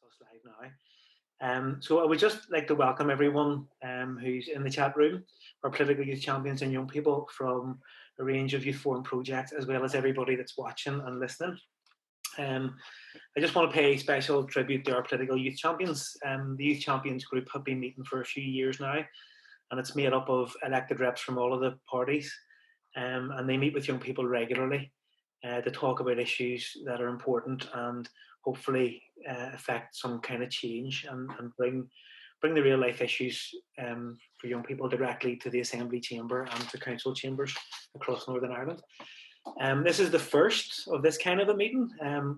us live now. So I would just like to welcome everyone who's in the chat room, our political youth champions and young people from a range of youth forum projects, as well as everybody that's watching and listening. I just want to pay special tribute to our political youth champions. The Youth Champions group have been meeting for a few years now, and it's made up of elected reps from all of the parties, and they meet with young people regularly to talk about issues that are important and hopefully affect some kind of change and bring the real life issues for young people directly to the Assembly Chamber and to council chambers across Northern Ireland. This is the first of this kind of a meeting.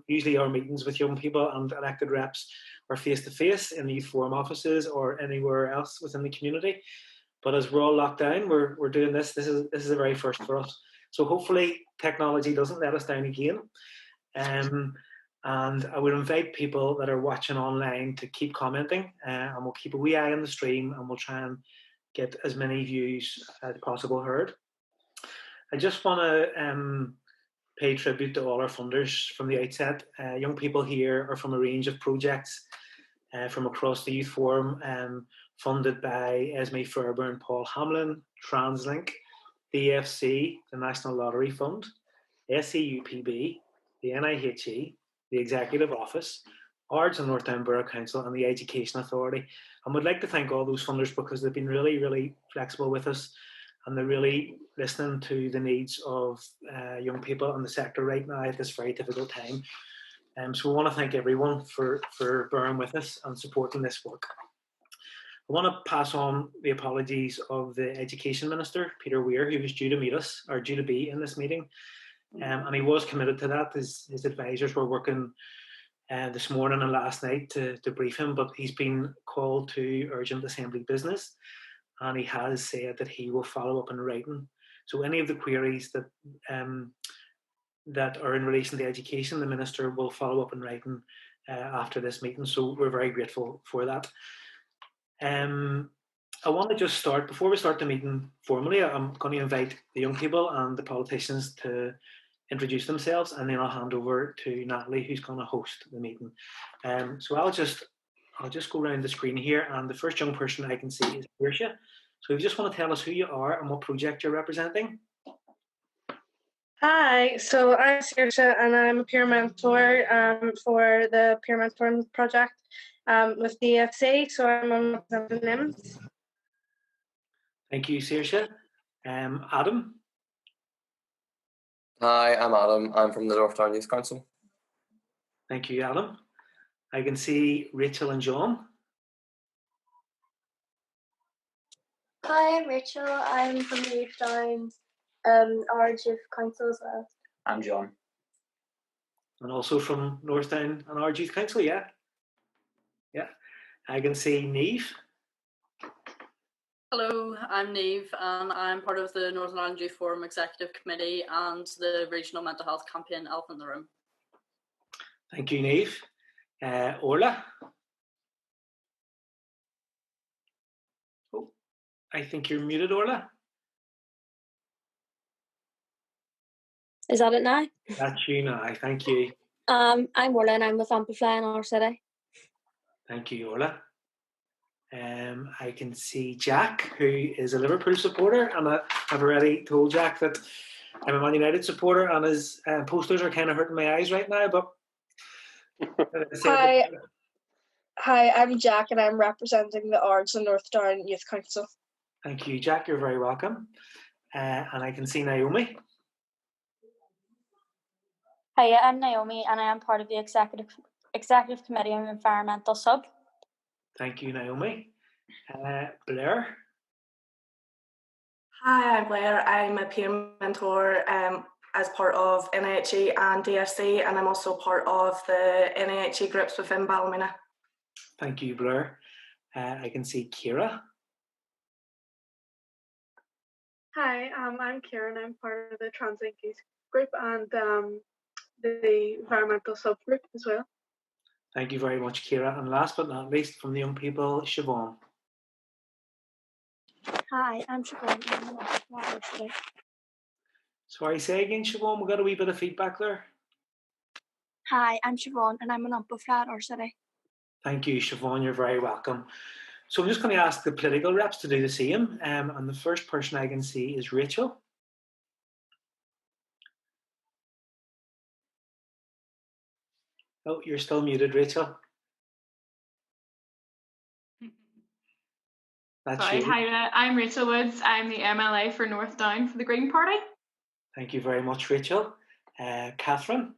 Usually our meetings with young people and elected reps are face-to-face in the youth forum offices or anywhere else within the community. But as we're all locked down, we're doing this. This is the very first for us. So hopefully technology doesn't let us down again. And I would invite people that are watching online to keep commenting, and we'll keep a wee eye on the stream, and we'll try and get as many views as possible heard. I just want to pay tribute to all our funders from the outset. Young people here are from a range of projects from across the Youth Forum, funded by Esme Ferber and Paul Hamlin, TransLink, the EFC, the National Lottery Fund, SEUPB, the NIYF, the Executive Office, Ards and North Down Borough Council, and the Education Authority. And we'd like to thank all those funders because they've been really, really flexible with us, and they're really listening to the needs of young people in the sector right now at this very difficult time. So we want to thank everyone for bearing with us and supporting this work. I want to pass on the apologies of the Education Minister, Peter Weir, who was due to meet us, or due to be in this meeting. And he was committed to that. His advisors were working this morning and last night to brief him, but he's been called to urgent Assembly business, and he has said that he will follow up in writing. So any of the queries that that are in relation to education, the Minister will follow up in writing after this meeting. So we're very grateful for that. I want to just start, before we start the meeting formally, I'm going to invite the young people and the politicians to introduce themselves, and then I'll hand over to Natalie, who's going to host the meeting. So I'll just go around the screen here, and the first young person I can see is Saoirse. So if you just want to tell us who you are and what project you're representing. Hi, so I'm Saoirse, and I'm a peer mentor for the peer mentoring project with the EFC, so I'm on the NIMS. Thank you, Saoirse. Adam? Hi, I'm Adam. I'm from the North Down Youth Council. Thank you, Adam. I can see Rachel and John. Hi, I'm Rachel. I'm from the Youth Down Ards Youth Council as well. I'm John. And also from North Down and Ards Youth Council, yeah? Yeah. I can see Niamh. Hello, I'm Niamh, and I'm part of the Northern Ireland Youth Forum Executive Committee and the Regional Mental Health Campaign Elephant in the Room. Thank you, Niamh. Orla? Oh, I think you're muted, Orla. Is that it now? That's you now, thank you. I'm Orla, and I'm with Amplify in our city. Thank you, Orla. I can see Jack, who is a Liverpool supporter, and I've already told Jack that I'm a Man United supporter, and his posters are kind of hurting my eyes right now. But Hi, I'm Jack, and I'm representing the Ards and North Down Youth Council. Thank you, Jack. You're very welcome. And I can see Naomi. Hiya, I'm Naomi, and I am part of the Executive Committee on Environmental Sub. Thank you, Naomi. Blair? Hi, I'm Blair. I'm a peer mentor as part of NIYF and DFC, and I'm also part of the NIYF groups within Ballymena. Thank you, Blair. I can see Kira. Hi, I'm Kieran. I'm part of the TransLink Youth group and the environmental subgroup as well. Thank you very much, Kira. And last but not least, from the young people, Siobhan. Hi, I'm Siobhan. Sorry, say again, Siobhan. We got a wee bit of feedback there. Hi, I'm Siobhan, and I'm an Amplify our city. Thank you, Siobhan. You're very welcome. So I'm just going to ask the political reps to do the same. And the first person I can see is Rachel. Oh, you're still muted, Rachel. That's Sorry, you. hi, I'm Rachel Woods. I'm the MLA for North Down for the Green Party. Thank you very much, Rachel. Catherine.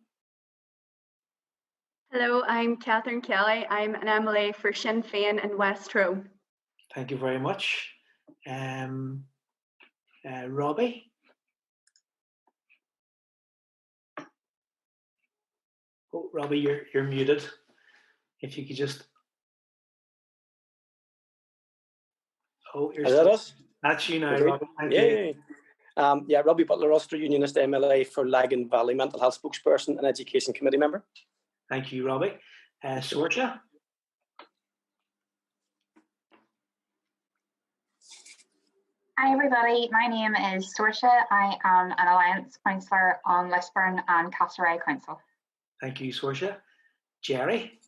Hello, I'm Catherine Kelly. I'm an MLA for Sinn Féin in West Row. Thank you very much. Robbie. Oh, Robbie, you're muted. If you could just. Oh, you're Is that us? That's you now, Okay. Robbie. Thank you. Yeah, Robbie Butler, Ulster Unionist MLA for Lagan Valley Mental Health Spokesperson and Education Committee Member. Thank you, Robbie. Sorcha. Hi everybody, my name is Sorcha. I am an Alliance Councillor on Lisburn and Castlereagh Council. Thank you, Sorcha. Jerry.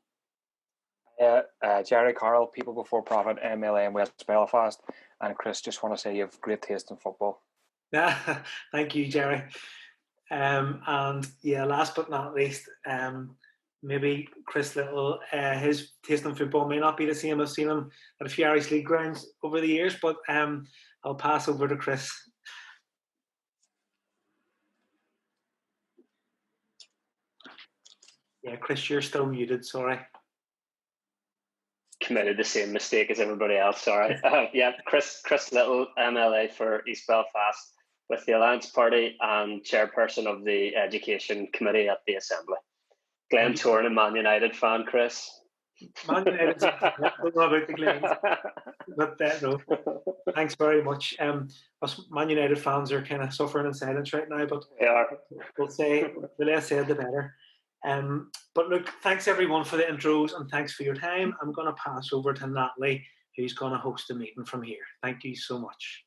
Jerry Carroll, People Before Profit, MLA in West Belfast. And Chris, just want to say you have great taste in football. Thank you, Jerry. And yeah, last but not least, maybe Chris Little, his taste in football may not be the same. I've seen him at a few Irish League grounds over the years, but I'll pass over to Chris. Yeah, Chris, you're still muted, sorry. Committed the same mistake as everybody else, sorry. Yeah, Chris Little, MLA for East Belfast with the Alliance Party and chairperson of the Education Committee at the Assembly. Glen Tourne, a Man United fan, Chris. Man United, don't know about the Glens, but no, thanks very much. Us Man United fans are kind of suffering in silence right now, but they are. We'll say the less said, the better. But look, thanks everyone for the intros and thanks for your time. I'm going to pass over to Natalie, who's going to host the meeting from here. Thank you so much.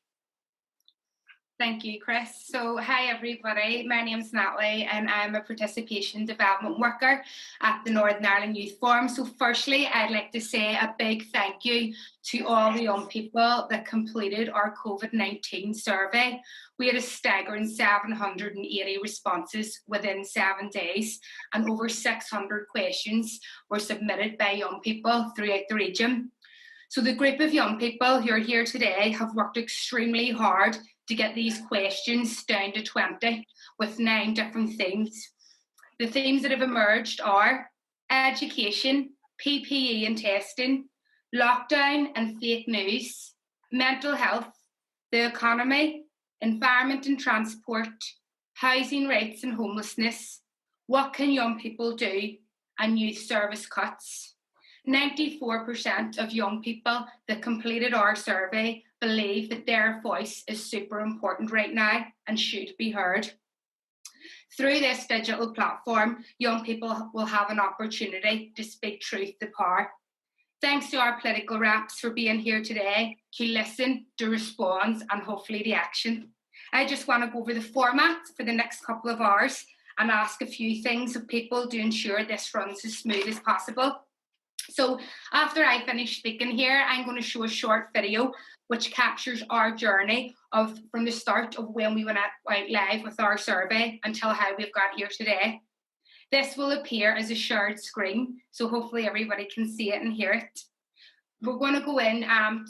Thank you, Chris. So, hi everybody, my name's Natalie and I'm a participation development worker at the Northern Ireland Youth Forum. So firstly, I'd like to say a big thank you to all the young people that completed our COVID-19 survey. We had a staggering 780 responses within 7 days and over 600 questions were submitted by young people throughout the region. So the group of young people who are here today have worked extremely hard to get these questions down to 20 with 9 different themes. The themes that have emerged are education, PPE and testing, lockdown and fake news, mental health, the economy, environment and transport, housing rates and homelessness, what can young people do, and youth service cuts. 94% of young people that completed our survey believe that their voice is super important right now and should be heard. Through this digital platform, young people will have an opportunity to speak truth to power. Thanks to our political reps for being here today to listen, to respond, and hopefully to action. I just want to go over the format for the next couple of hours and ask a few things of people to ensure this runs as smooth as possible. So after I finish speaking here, I'm going to show a short video which captures our journey from the start of when we went out live with our survey until how we've got here today. This will appear as a shared screen, so hopefully everybody can see it and hear it. We're going to go in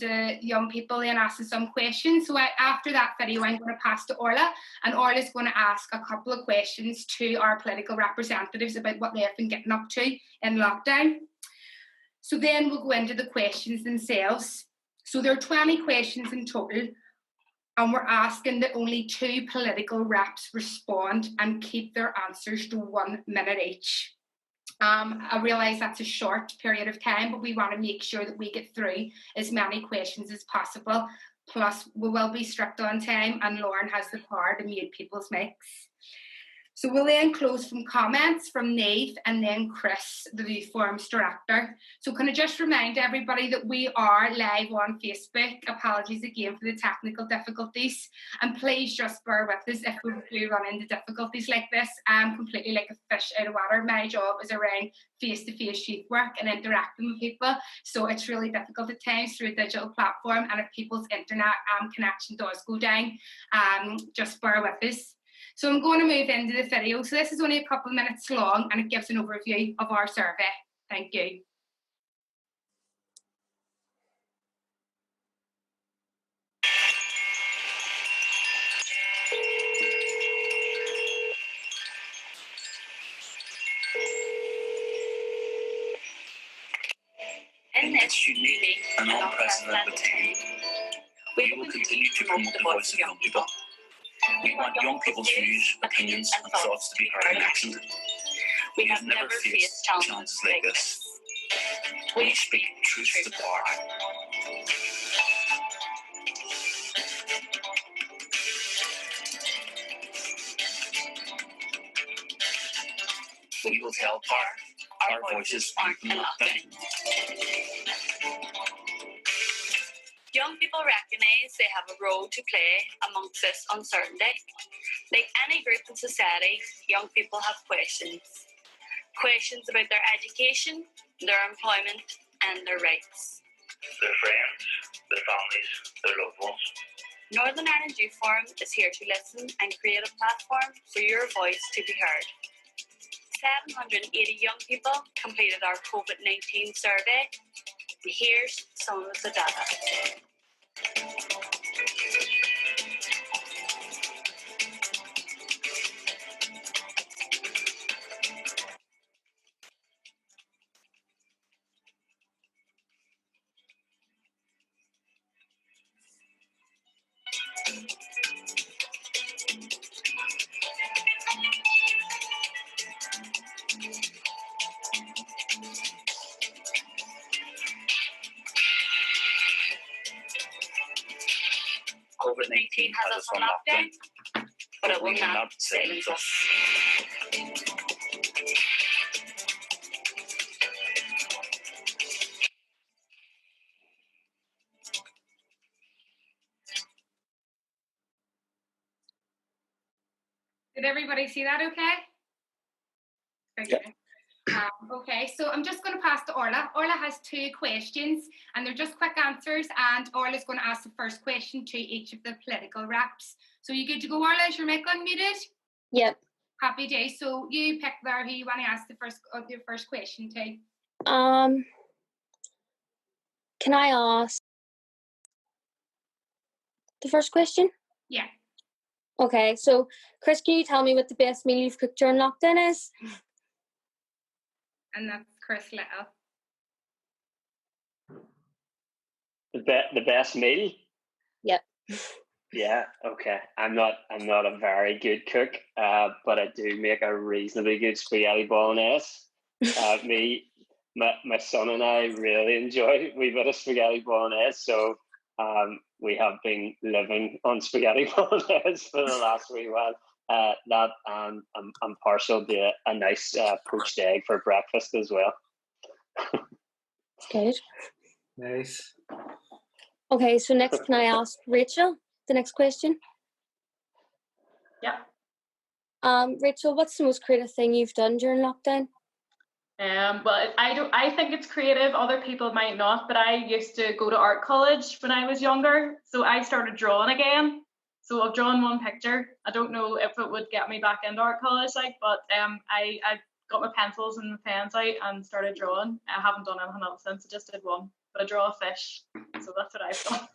to young people and ask them some questions. So after that video, I'm going to pass to Orla, and Orla's going to ask a couple of questions to our political representatives about what they've been getting up to in lockdown. So then we'll go into the questions themselves. So there are 20 questions in total, and we're asking that only 2 political reps respond and keep their answers to 1 minute each. I realise that's a short period of time, but we want to make sure that we get through as many questions as possible. Plus, we will be strict on time, and Lauren has the power to mute people's mics. So we'll then close from comments from NIYF and then Chris, the Youth Forum's director. So can I just remind everybody that we are live on Facebook. Apologies again for the technical difficulties. And please just bear with us if we do run into difficulties like this. I'm completely like a fish out of water. My job is around face-to-face youth work and interacting with people. So it's really difficult at times through a digital platform. And if people's internet connection does go down, just bear with us. So I'm going to move into the video. So this is only a couple of minutes long and it gives an overview of our survey. Thank you. In this unique and unprecedented time, we will continue to promote the voice of young people. We want young people's views, opinions and thoughts to be heard and actioned. We have never faced challenges like this. We speak truth to power. We will tell power. Our voices aren't in lockdown. Young people recognise they have a role to play amongst this uncertainty. Like any group in society, young people have questions. Questions about their education, their employment and their rights. Their friends, their families, their loved ones. Northern Ireland Youth Forum is here to listen and create a platform for your voice to be heard. 780 young people completed our COVID-19 survey. Here's some of the data. COVID-19 has us on lockdown, but it will not silence us. Did everybody see that okay? Okay. Okay, so I'm just going to pass to Orla. Orla has 2 questions and they're just quick answers, and Orla's going to ask the first question to each of the political reps. So you good to go, Orla? Is your mic unmuted? Yep. Happy day. So you pick there who you want to ask the first question to. Can I ask the first question? Yeah. Okay, so Chris, can you tell me what the best meal you've cooked during lockdown is? And that's Chris Little. The best meal? Yep. Yeah, okay. I'm not a very good cook, but I do make a reasonably good spaghetti bolognese. My son and I really enjoy a wee bit of spaghetti bolognese, so we have been living on spaghetti bolognese for the last wee while. That and I'm partial to a nice poached egg for breakfast as well. Good. Nice. Okay, so next can I ask Rachel the next question? Yeah. Rachel, what's the most creative thing you've done during lockdown? Well, I think it's creative. Other people might not, but I used to go to art college when I was younger, so I started drawing again. So I've drawn one picture. I don't know if it would get me back into art college, but I got my pencils and my pens out and started drawing. I haven't done anything else since. I just did one, but I draw a fish, so that's what I've done.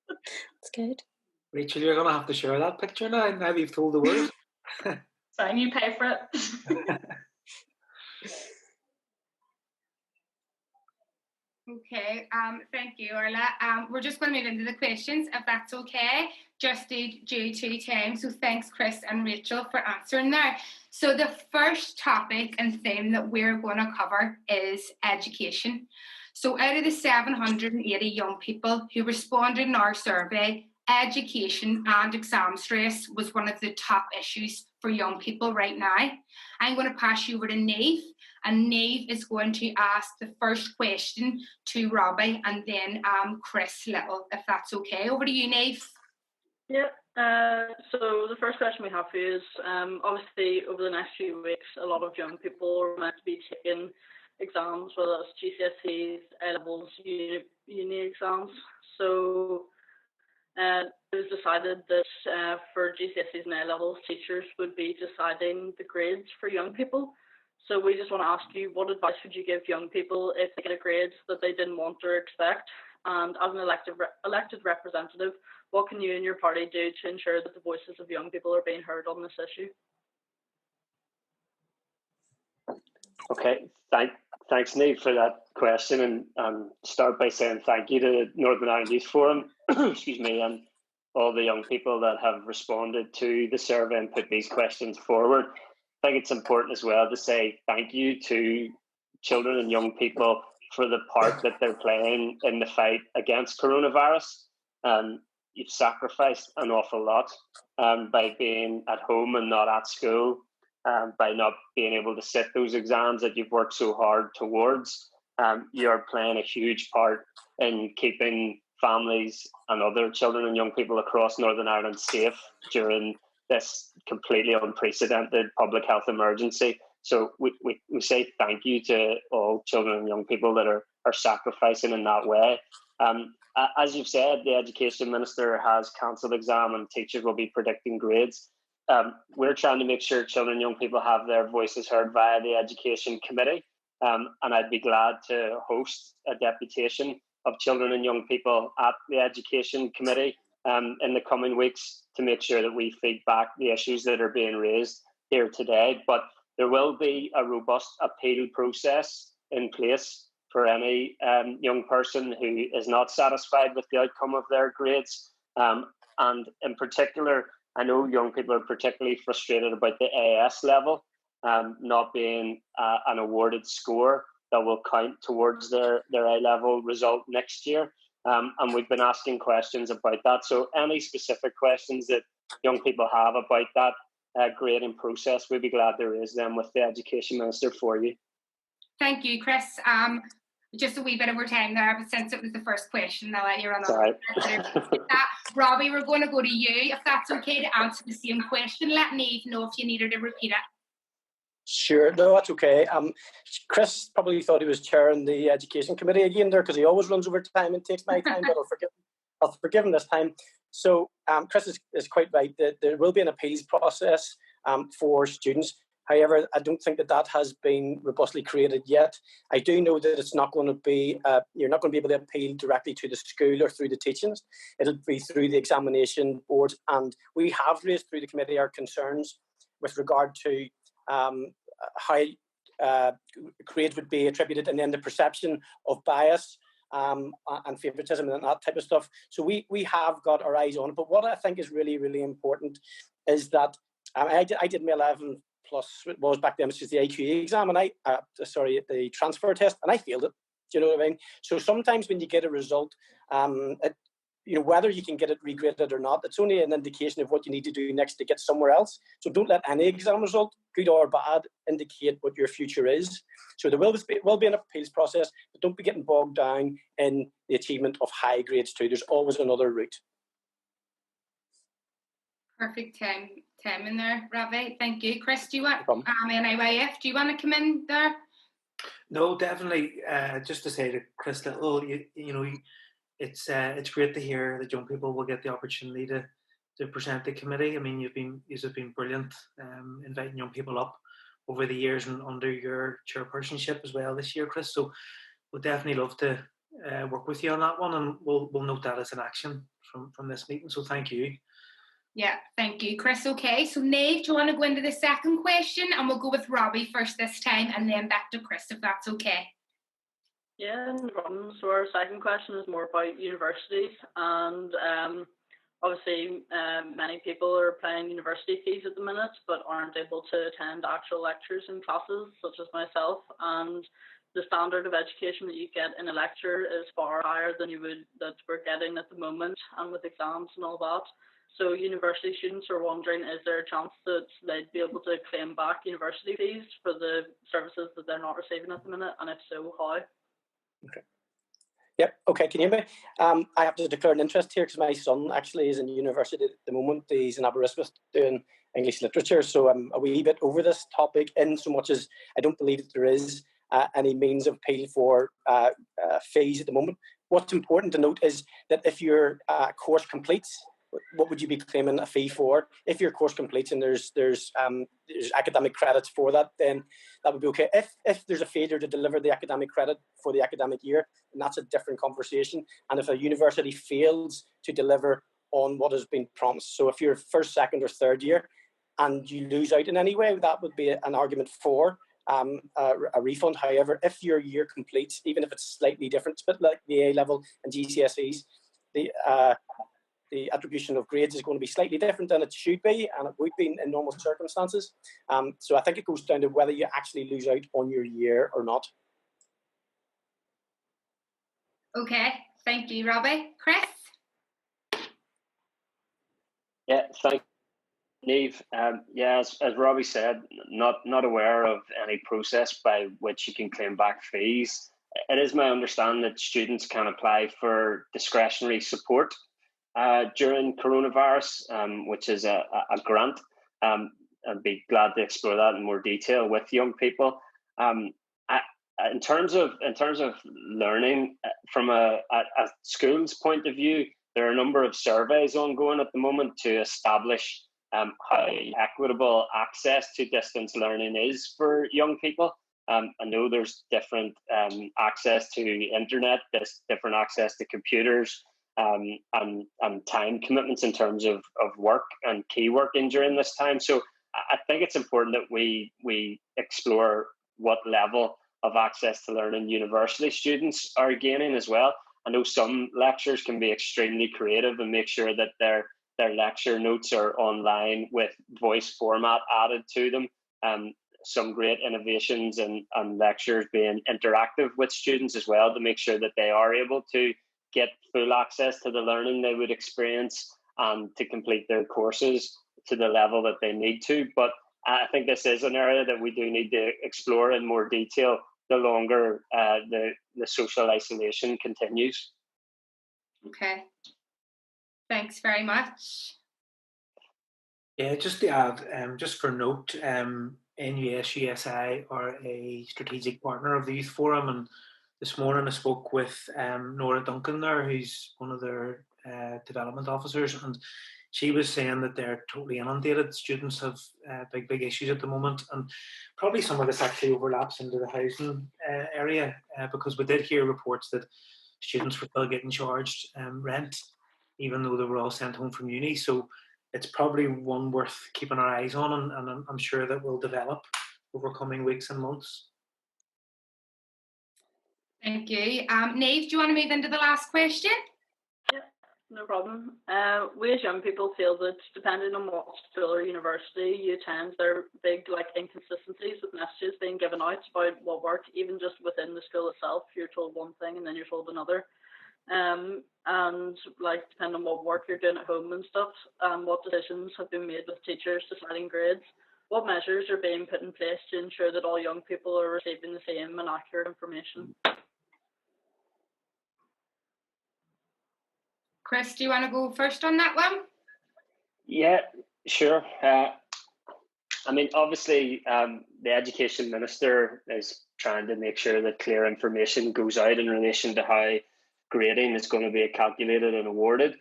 That's good. Rachel, you're going to have to share that picture now that you've told the world. Fine, you pay for it. Okay, thank you, Orla. We're just going to move into the questions, if that's okay, just due to time. So thanks, Chris and Rachel, for answering there. So the first topic and theme that we're going to cover is education. So out of the 780 young people who responded in our survey, education and exam stress was one of the top issues for young people right now. I'm going to pass you over to NIYF, and NIYF is going to ask the first question to Robbie and then Chris Little, if that's okay. Over to you, NIYF. Yeah, so the first question we have for you is, obviously over the next few weeks, a lot of young people are meant to be taking exams, whether it's GCSEs, A-levels, uni exams. So it was decided that for GCSEs and A-levels, teachers would be deciding the grades for young people. So we just want to ask you, what advice would you give young people if they get a grade that they didn't want or expect? And as an elected representative, what can you and your party do to ensure that the voices of young people are being heard on this issue? Okay, thanks, NIYF, for that question, and start by saying thank you to the Northern Ireland Youth Forum, excuse me, and all the young people that have responded to the survey and put these questions forward. I think it's important as well to say thank you to children and young people for the part that they're playing in the fight against coronavirus. You've sacrificed an awful lot by being at home and not at school. By not being able to sit those exams that you've worked so hard towards. You're playing a huge part in keeping families and other children and young people across Northern Ireland safe during this completely unprecedented public health emergency. So we say thank you to all children and young people that are sacrificing in that way. As you've said, the Education Minister has cancelled exam and teachers will be predicting grades. We're trying to make sure children and young people have their voices heard via the Education Committee, and I'd be glad to host a deputation of children and young people at the Education Committee in the coming weeks to make sure that we feed back the issues that are being raised here today. But there will be a robust appeal process in place for any young person who is not satisfied with the outcome of their grades, and in particular, I know young people are particularly frustrated about the AS level not being an awarded score that will count towards their A-level result next year. And we've been asking questions about that. So any specific questions that young people have about that grading process, we'd be glad to raise them with the Education Minister for you. Thank you, Chris. Just a wee bit over time there, but since it was the first question, I'll let you run Sorry. Robbie, we're going to go to you, if that's okay, to answer the same question. Let NIYF know if you needed to repeat it. Sure, no, that's okay. Chris probably thought he was chairing the Education Committee again there because he always runs over time and takes my time, but I'll forgive him this time. So Chris is quite right that there will be an appeals process for students. However, I don't think that has been robustly created yet. I do know that it's not going to be, you're not going to be able to appeal directly to the school or through the teachings. It'll be through the examination board. And we have raised through the committee our concerns with regard to how grades would be attributed and then the perception of bias and favoritism and that type of stuff. So we have got our eyes on it. But what I think is really, really important is that I did my 11 plus it was back then, which is the AQA exam, and the transfer test, and I failed it. Do you know what I mean? So sometimes when you get a result, whether you can get it regraded or not, it's only an indication of what you need to do next to get somewhere else. So don't let any exam result, good or bad, indicate what your future is. So there will be an appeals process, but don't be getting bogged down in the achievement of high grades too. There's always another route. Perfect time in there, Ravi. Thank you. Chris, do you want NIYF? Do you want to come in there? No, definitely. Just to say to Chris Little, it's great to hear that young people will get the opportunity to present the committee. I mean, you've been brilliant inviting young people up over the years and under your chairpersonship as well this year, Chris. So we'll definitely love to work with you on that one, and we'll note that as an action from this meeting. So thank you. Yeah, thank you, Chris. Okay, so NIYF, do you want to go into the second question? And we'll go with Robbie first this time and then back to Chris, if that's okay. Yeah, no problem. So our second question is more about universities, and obviously many people are paying university fees at the minute but aren't able to attend actual lectures and classes, such as myself, and the standard of education that you get in a lecture is far higher than that we're getting at the moment, and with exams and all that. So university students are wondering, is there a chance that they'd be able to claim back university fees for the services that they're not receiving at the minute, and if so, how? Okay. Yep. Okay. Can you hear me? I have to declare an interest here because my son actually is in university at the moment. He's in Aberystwyth doing English literature, so I'm a wee bit over this topic in so much as I don't believe that there is any means of appeal for fees at the moment. What's important to note is that if your course completes, what would you be claiming a fee for? If your course completes and there's academic credits for that, then that would be okay. If there's a failure to deliver the academic credit for the academic year, then that's a different conversation. And if a university fails to deliver on what has been promised, so if you're first, second, or third year and you lose out in any way, that would be an argument for a refund. However, if your year completes, even if it's slightly different, but like the A level and GCSEs, the attribution of grades is going to be slightly different than it should be, and it would be in normal circumstances. So I think it goes down to whether you actually lose out on your year or not. Okay, thank you, Robbie. Chris? Yeah, thank you, Niamh. Yeah, as Robbie said, not aware of any process by which you can claim back fees. It is my understanding that students can apply for discretionary support during coronavirus, which is a grant. I'd be glad to explore that in more detail with young people. In terms of learning from a school's point of view, there are a number of surveys ongoing at the moment to establish how equitable access to distance learning is for young people. I know there's different access to internet, there's different access to computers, and time commitments in terms of work and key working during this time. So I think it's important that we explore what level of access to learning university students are gaining as well. I know some lectures can be extremely creative and make sure that their lecture notes are online with voice format added to them. Some great innovations and lectures being interactive with students as well to make sure that they are able to get full access to the learning they would experience and to complete their courses to the level that they need to. But I think this is an area that we do need to explore in more detail the longer the social isolation continues. Okay, thanks very much. Yeah, just to add, just for note, NUS USI are a strategic partner of the Youth Forum, and this morning I spoke with Nora Duncan there, who's one of their development officers, and she was saying that they're totally inundated. Students have big issues at the moment, and probably some of this actually overlaps into the housing area because we did hear reports that students were still getting charged rent, even though they were all sent home from uni. So it's probably one worth keeping our eyes on, and I'm sure that will develop over coming weeks and months. Thank you. Niamh, do you want to move into the last question? Yeah, no problem. We as young people feel that depending on what school or university you attend, there are big inconsistencies with messages being given out about what work, even just within the school itself. You're told one thing and then you're told another. And depending on what work you're doing at home and stuff, what decisions have been made with teachers deciding grades, what measures are being put in place to ensure that all young people are receiving the same and accurate information. Chris, do you want to go first on that one? Yeah, sure. I mean, obviously, the Education Minister is trying to make sure that clear information goes out in relation to how grading is going to be calculated and awarded.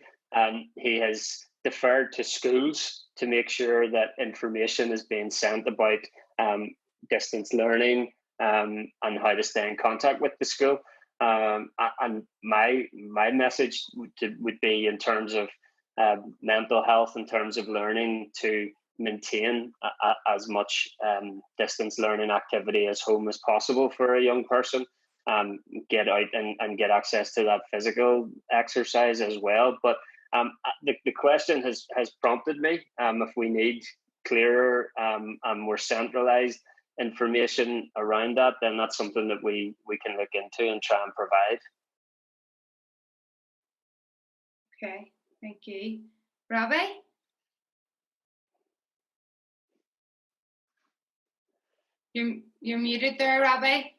He has deferred to schools to make sure that information is being sent about distance learning and how to stay in contact with the school. And my message would be in terms of mental health, in terms of learning, to maintain as much distance learning activity as home as possible for a young person. Get out and get access to that physical exercise as well. But the question has prompted me if we need clearer and more centralised information around that, then that's something that we can look into and try and provide. Okay, thank you. Robbie? You're muted there, Robbie.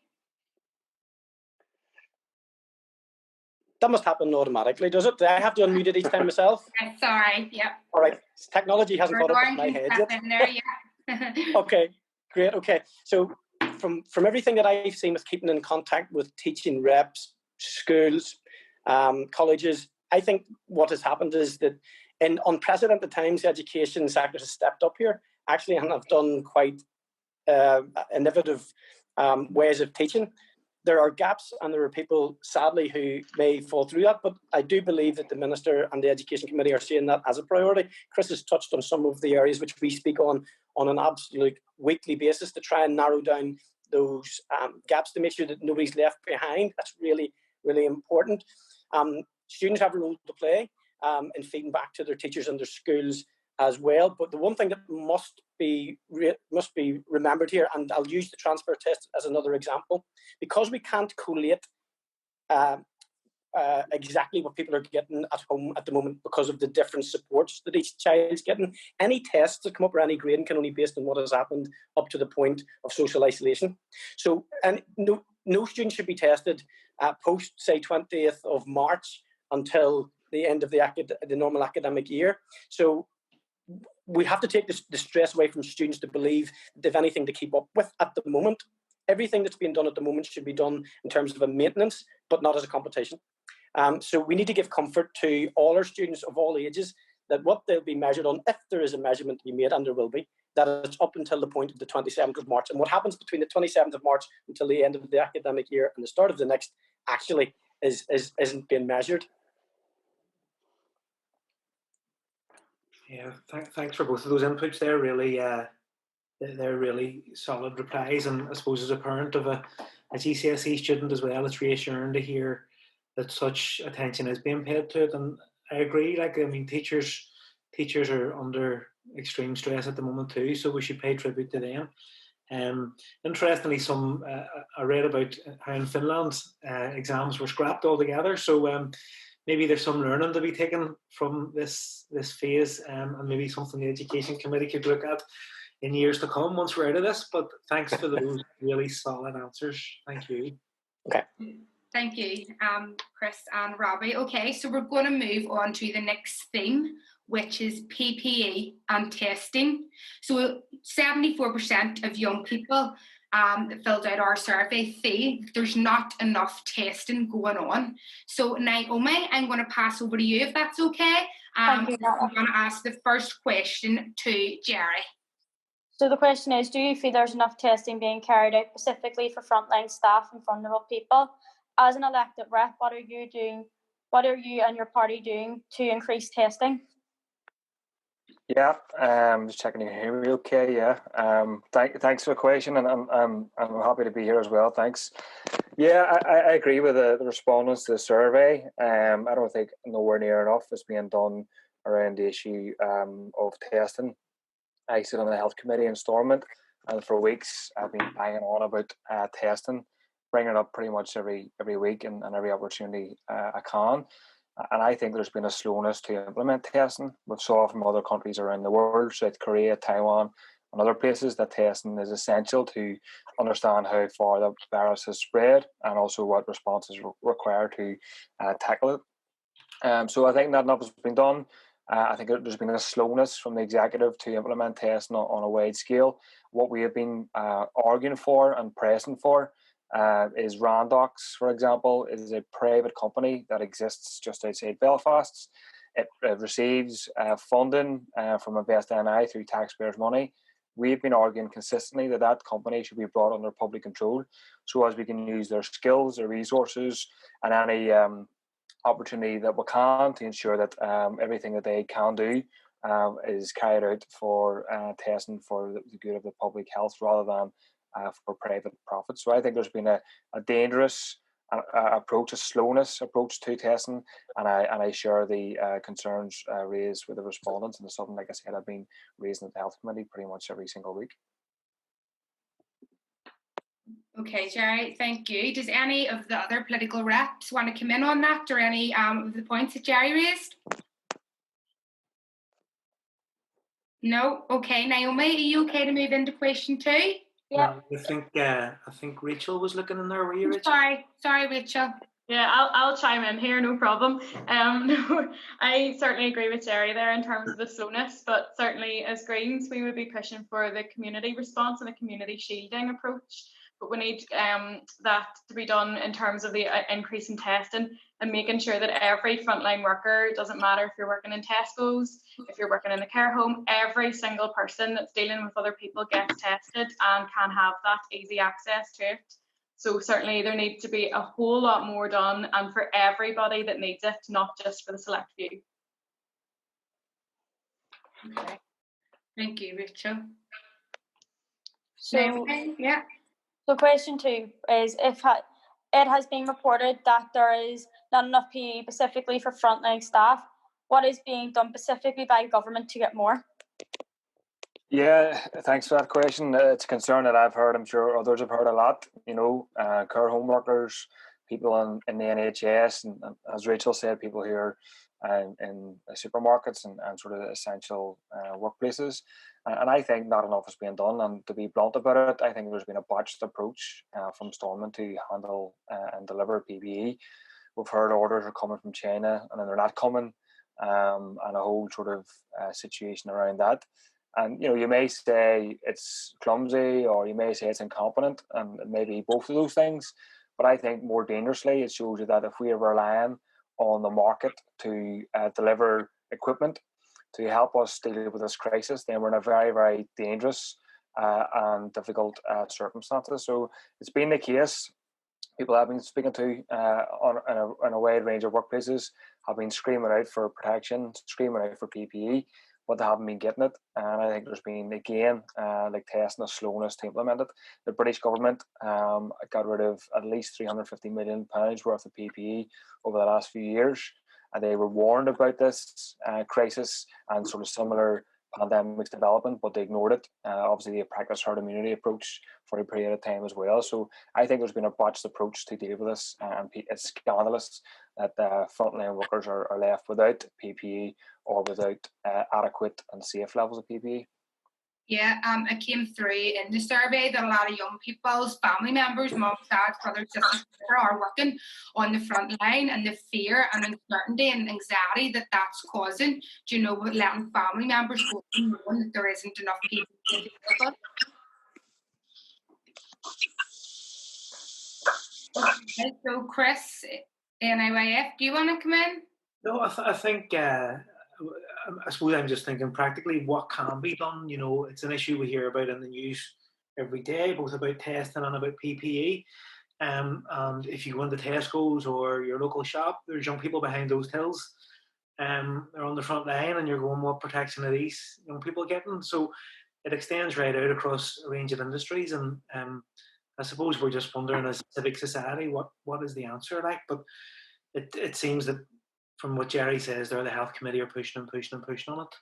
That must happen automatically, does it? Do I have to unmute it each time myself? Sorry, yep. All right. Technology hasn't caught up with my head yet. In there, yeah. Okay, great. Okay, so from everything that I've seen with keeping in contact with teaching reps, schools, colleges, I think what has happened is that in unprecedented times, the education sector has stepped up here, actually, and have done quite innovative ways of teaching. There are gaps and there are people, sadly, who may fall through that, but I do believe that the Minister and the Education Committee are seeing that as a priority. Chris has touched on some of the areas which we speak on an absolute weekly basis to try and narrow down those gaps to make sure that nobody's left behind. That's really, really important. Students have a role to play in feeding back to their teachers and their schools as well. But the one thing that must be remembered here, and I'll use the transfer test as another example, because we can't collate exactly what people are getting at home at the moment because of the different supports that each child's getting. Any tests that come up or any grading can only be based on what has happened up to the point of social isolation. So, and no student should be tested post, say, 20th of March until the end of the normal academic year. So we have to take the stress away from students to believe that they've anything to keep up with at the moment. Everything that's being done at the moment should be done in terms of a maintenance, but not as a competition. So we need to give comfort to all our students of all ages that what they'll be measured on, if there is a measurement to be made, and there will be, that it's up until the point of the 27th of March. And what happens between the 27th of March until the end of the academic year and the start of the next actually isn't being measured. Yeah, thanks for both of those inputs there. Really, they're really solid replies. And I suppose as a parent of a GCSE student as well, it's reassuring to hear that such attention is being paid to it. And I agree. Like, I mean, teachers are under extreme stress at the moment too, so we should pay tribute to them. Interestingly, I read about how in Finland exams were scrapped altogether. So maybe there's some learning to be taken from this phase, and maybe something the Education Committee could look at in years to come once we're out of this. But thanks for those really solid answers. Thank you. Okay. Thank you, Chris and Robbie. Okay, so we're going to move on to the next theme, which is PPE and testing. So 74% of young people that filled out our survey feel there's not enough testing going on. So Naomi, I'm going to pass over to you if that's okay. I'm going to ask the first question to Jerry. So the question is, do you feel there's enough testing being carried out specifically for frontline staff and vulnerable people? As an elected rep, what are you and your party doing to increase testing? Yeah, just checking you hear me okay. Yeah, thanks for the question, and I'm happy to be here as well. Thanks. Yeah, I agree with the respondents to the survey. I don't think nowhere near enough is being done around the issue of testing. I sit on the health committee in Stormont, and for weeks I've been banging on about testing, bringing it up pretty much every week and every opportunity I can. And I think there's been a slowness to implement testing. We've saw from other countries around the world, South Korea, Taiwan, and other places, that testing is essential to understand how far the virus has spread and also what responses required to tackle it. So I think not enough has been done. I think there's been a slowness from the executive to implement testing on a wide scale. What we have been arguing for and pressing for is Randox, for example, is a private company that exists just outside Belfast. It receives funding from Invest NI through taxpayers' money. We've been arguing consistently that company should be brought under public control, so as we can use their skills, their resources, and any opportunity that we can to ensure that everything that they can do is carried out for testing for the good of the public health rather than for private profit. So I think there's been a dangerous approach, a slowness approach to testing, and I share the concerns raised with the respondents, and it's something, like I said, I've been raising at the health committee pretty much every single week. Okay, Jerry, thank you. Does any of the other political reps want to come in on that, or any of the points that Jerry raised? No? Okay, Naomi, are you okay to move into question 2? Yeah. I think Rachel was looking in there. Were you, Rachel? Sorry, Rachel. Yeah, I'll chime in here, no problem. No, I certainly agree with Jerry there in terms of the slowness, but certainly as Greens, we would be pushing for the community response and a community shielding approach. But we need that to be done in terms of the increase in testing and making sure that every frontline worker, doesn't matter if you're working in Tesco's, if you're working in a care home, every single person that's dealing with other people gets tested and can have that easy access to it. So certainly there needs to be a whole lot more done, and for everybody that needs it, not just for the select few. Okay. Thank you, Rachel. So, yeah. So question 2 is, if it has been reported that there is not enough PPE specifically for frontline staff, what is being done specifically by government to get more? Yeah, thanks for that question. It's a concern that I've heard. I'm sure others have heard a lot. You know, care home workers, people in the NHS, and as Rachel said, people here in supermarkets and sort of essential workplaces. And I think not enough is being done. And to be blunt about it, I think there's been a botched approach from Stormont to handle and deliver PPE. We've heard orders are coming from China, and then they're not coming, and a whole sort of situation around that. And you know, you may say it's clumsy, or you may say it's incompetent, and maybe both of those things. But I think more dangerously, it shows you that if we are relying on the market to deliver equipment to help us deal with this crisis, then we're in a very, very dangerous and difficult circumstances. So it's been the case. People I've been speaking to in a wide range of workplaces have been screaming out for protection, screaming out for PPE, but they haven't been getting it. And I think there's been, again, like testing a slowness to implement it. The British government got rid of at least £350 million worth of PPE over the last few years. And they were warned about this crisis and sort of similar pandemics development, but they ignored it. Obviously, they practiced herd immunity approach for a period of time as well. So I think there's been a botched approach to deal with this, and it's scandalous that frontline workers are left without PPE or without adequate and safe levels of PPE. Yeah, it came through in the survey that a lot of young people's family members, moms, dads, brothers, sisters, are working on the front line, and the fear and uncertainty and anxiety that that's causing, you know, with letting family members go and knowing that there isn't enough people available. Okay, so Chris, NIYF, do you want to come in? No, I think, I suppose I'm just thinking practically what can be done. You know, it's an issue we hear about in the news every day, both about testing and about PPE. And if you go into Tesco's or your local shop, there's young people behind those tills. They're on the front line, and you're going, what protection are these young people getting? So it extends right out across a range of industries. And I suppose we're just wondering, as a civic society, what is the answer like? But it seems that from what Jerry says there, the health committee are pushing on it.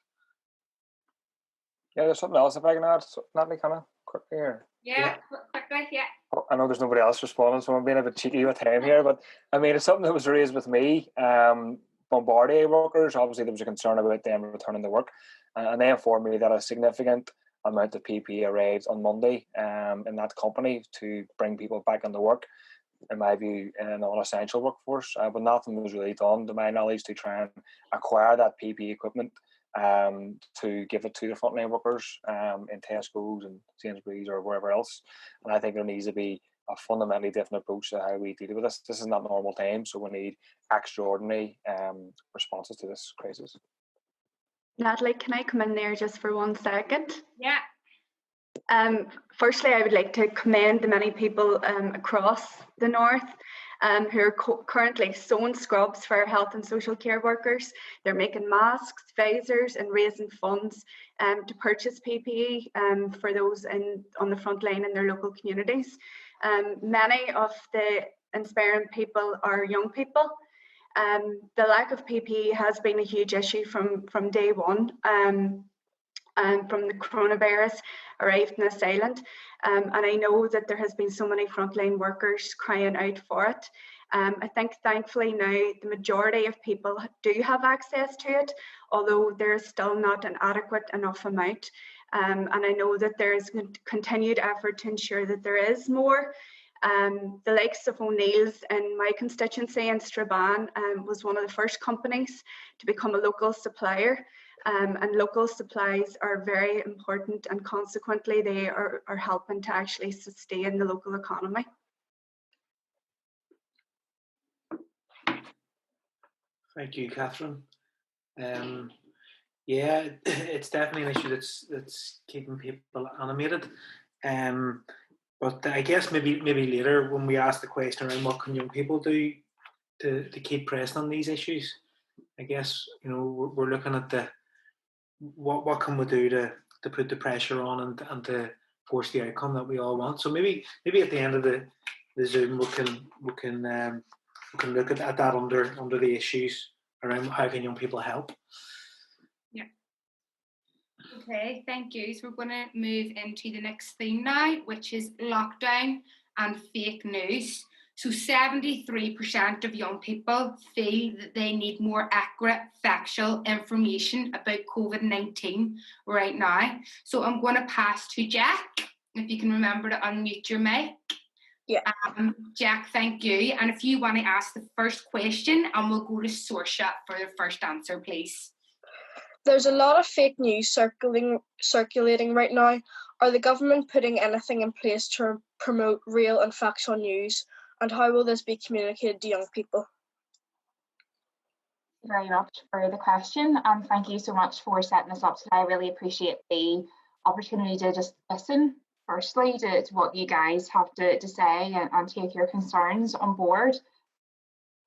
Yeah, there's something else if I can add, Natalie, kind of quickly here. Yeah, quickly, yeah. I know there's nobody else responding, so I'm being a bit cheeky with time here, but I mean, it's something that was raised with me. Bombardier workers, obviously there was a concern about them returning to work, and they informed me that a significant amount of PPE arrived on Monday in that company to bring people back into work, in my view, in a non-essential workforce, but nothing was really done, to my knowledge, to try and acquire that PPE equipment to give it to the frontline workers in Tesco's and Sainsbury's or wherever else. And I think there needs to be a fundamentally different approach to how we deal with this. This is not normal time, so we need extraordinary responses to this crisis. Natalie, can I come in there just for 1 second? Yeah. Firstly, I would like to commend the many people across the north who are currently sewing scrubs for health and social care workers. They're making masks, visors, and raising funds to purchase PPE for those on the front line in their local communities. Many of the inspiring people are young people. The lack of PPE has been a huge issue from day one. from the coronavirus arrived in this island. And I know that there has been so many frontline workers crying out for it. I think thankfully now the majority of people do have access to it, although there is still not an adequate enough amount. And I know that there is continued effort to ensure that there is more. The likes of O'Neill's in my constituency in Strabane was one of the first companies to become a local supplier. And local supplies are very important, and consequently they are helping to actually sustain the local economy. Thank you, Catherine. Yeah, it's definitely an issue that's keeping people animated. But I guess maybe later when we ask the question around what can young people do to keep pressing on these issues, I guess we're looking at what can we do to put the pressure on and to force the outcome that we all want. So maybe at the end of the Zoom we can look at that under the issues around how can young people help. Yeah. Okay, thank you. So we're going to move into the next theme now, which is lockdown and fake news. So 73% of young people feel that they need more accurate, factual information about COVID-19 right now. So I'm going to pass to Jack, if you can remember to unmute your mic. Yeah. Jack, thank you. And if you want to ask the first question, and we'll go to Saoirse for the first answer, please. There's a lot of fake news circulating right now. Are the government putting anything in place to promote real and factual news? And how will this be communicated to young people? Thank you very much for the question, and thank you so much for setting this up today. I really appreciate the opportunity to just listen firstly to what you guys have to say and take your concerns on board.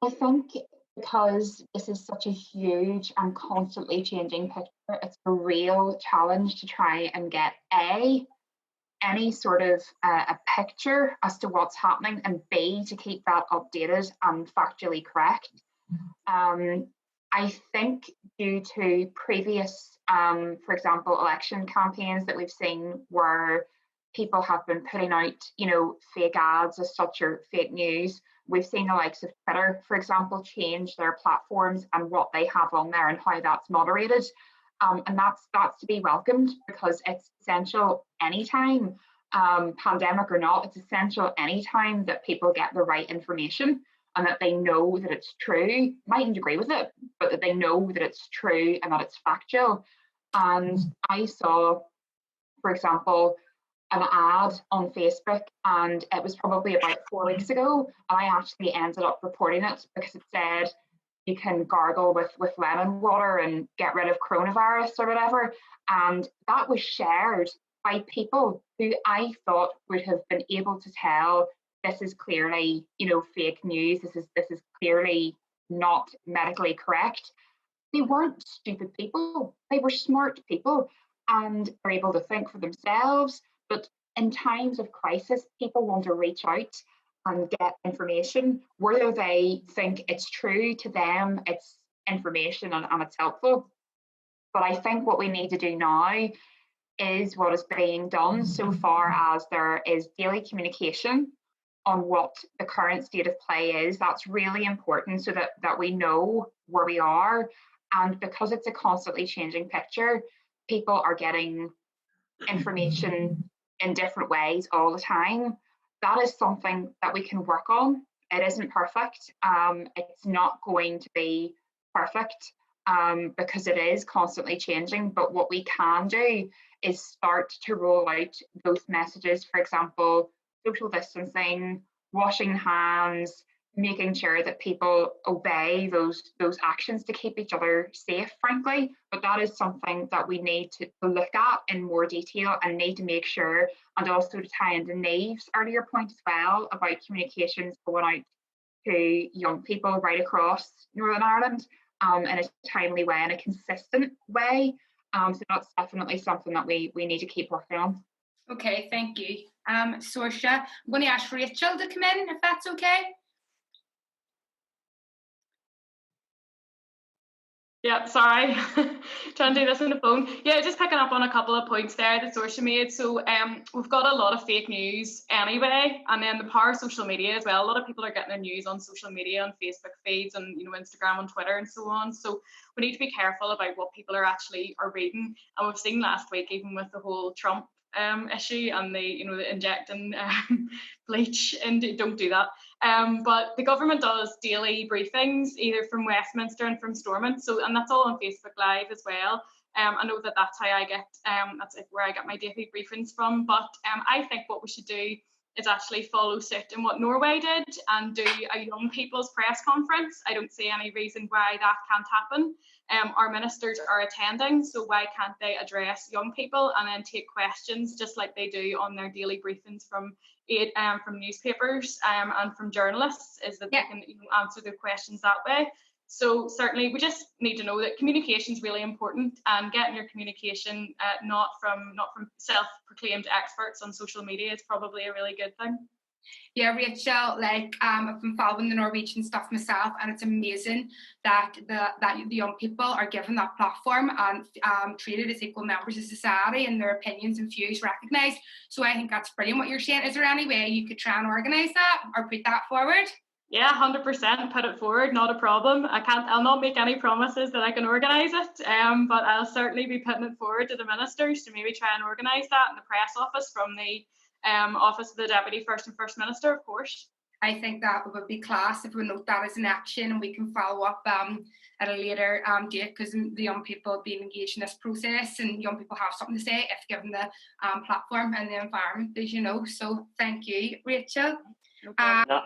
I think because this is such a huge and constantly changing picture, it's a real challenge to try and get any sort of a picture as to what's happening, and B, to keep that updated and factually correct. I think due to previous, for example, election campaigns that we've seen where people have been putting out, fake ads as such or fake news, we've seen the likes of Twitter, for example, change their platforms and what they have on there and how that's moderated. And that's to be welcomed, because it's essential anytime, pandemic or not, it's essential anytime that people get the right information and that they know that it's true. Mightn't agree with it, but that they know that it's true and that it's factual. And I saw, for example, an ad on Facebook, and it was probably about 4 weeks ago, and I actually ended up reporting it because it said you can gargle with lemon water and get rid of coronavirus or whatever. And that was shared by people who I thought would have been able to tell this is clearly, fake news. This is clearly not medically correct. They weren't stupid people. They were smart people, and they're able to think for themselves. But in times of crisis, people want to reach out and get information, whether they think it's true to them, it's information and it's helpful. But I think what we need to do now is what is being done so far as there is daily communication on what the current state of play is. That's really important so that we know where we are. And because it's a constantly changing picture, people are getting information in different ways all the time. That is something that we can work on. It isn't perfect. It's not going to be perfect because it is constantly changing. But what we can do is start to roll out those messages, for example, social distancing, washing hands, making sure that people obey those actions to keep each other safe, frankly. But that is something that we need to look at in more detail and need to make sure, and also to tie into Nave's earlier point as well about communications going out to young people right across Northern Ireland in a timely way and a consistent way. So that's definitely something that we need to keep working on. Okay, thank you. Saoirse, I'm going to ask Rachel to come in, if that's okay. Yeah, sorry, trying to do this on the phone. Yeah, just picking up on a couple of points there that Saoirse made. So we've got a lot of fake news anyway, and then the power of social media as well. A lot of people are getting their news on social media, on Facebook feeds, and Instagram, and Twitter, and so on. So we need to be careful about what people are reading. And we've seen last week, even with the whole Trump issue and the injecting bleach, and don't do that. But the government does daily briefings, either from Westminster and from Stormont, and that's all on Facebook Live as well. I know that's how I get, that's where I get my daily briefings from. But I think what we should do is actually follow suit in what Norway did and do a young people's press conference. I don't see any reason why that can't happen. Our ministers are attending, so why can't they address young people and then take questions just like they do on their daily briefings from newspapers and from journalists, is that they can answer their questions that way. So certainly we just need to know that communication is really important, and getting your communication not from self-proclaimed experts on social media is probably a really good thing. Yeah, Rachel, I've been following the Norwegian stuff myself, and it's amazing that the young people are given that platform and treated as equal members of society, and their opinions and views recognised. So I think that's brilliant what you're saying. Is there any way you could try and organise that or put that forward? Yeah, 100%. Put it forward, not a problem. I'll not make any promises that I can organise it, but I'll certainly be putting it forward to the ministers to maybe try and organise that in the press office from the office of the Deputy First and First Minister, of course. I think that would be class if we note that as an action, and we can follow up at a later date, because the young people have been engaged in this process, and young people have something to say if given the platform and the environment, as you know. So thank you, Rachel.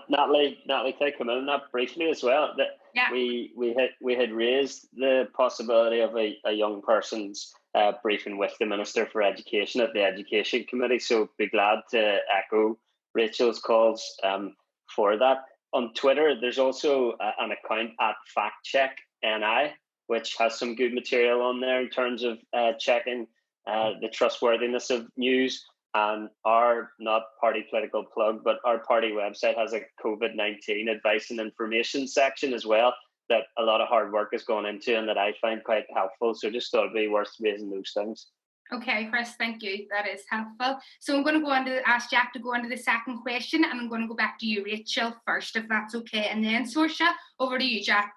Natalie, can I come in on that briefly as well? We had raised the possibility of a young person's briefing with the Minister for Education at the Education Committee. So be glad to echo Rachel's calls for that. On Twitter, there's also an account at FactCheckNI, which has some good material on there in terms of checking the trustworthiness of news. And our, not party political plug, but our party website has a COVID-19 advice and information section as well that a lot of hard work has gone into, and that I find quite helpful. So just thought it'd be worth raising those things. Okay, Chris, thank you. That is helpful. So I'm going to go on to ask Jack to go on to the second question, and I'm going to go back to you, Rachel, first, if that's okay, and then Saoirse, over to you, Jack.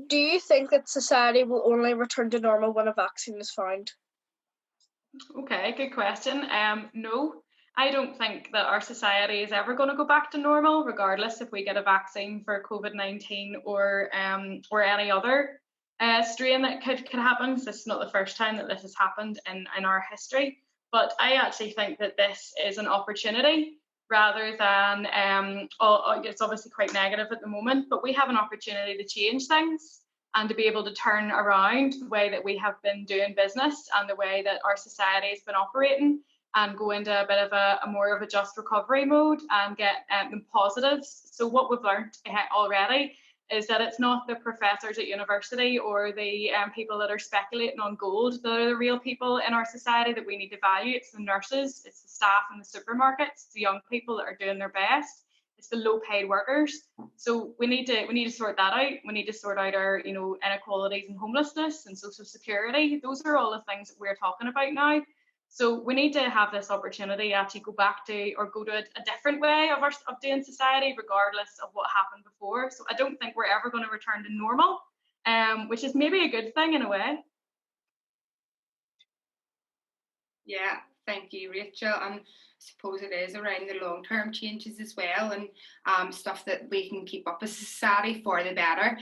Do you think that society will only return to normal when a vaccine is found? Okay, good question. No, I don't think that our society is ever going to go back to normal, regardless if we get a vaccine for COVID-19 or any other strain that could happen. This is not the first time that this has happened in our history, but I actually think that this is an opportunity rather than it's obviously quite negative at the moment, but we have an opportunity to change things and to be able to turn around the way that we have been doing business and the way that our society has been operating, and go into a bit of a more of a just recovery mode and get the positives. So what we've learned already is that it's not the professors at university or the people that are speculating on gold that are the real people in our society that we need to value. It's the nurses, it's the staff in the supermarkets, it's the young people that are doing their best. It's the low-paid workers. So we need to sort that out. We need to sort out our inequalities and homelessness and social security. Those are all the things that we're talking about now. So we need to have this opportunity to actually go back to or go to a different way of doing society, regardless of what happened before. So I don't think we're ever going to return to normal, which is maybe a good thing in a way. Yeah, thank you, Rachel. And I suppose it is around the long-term changes as well, and stuff that we can keep up as a society for the better.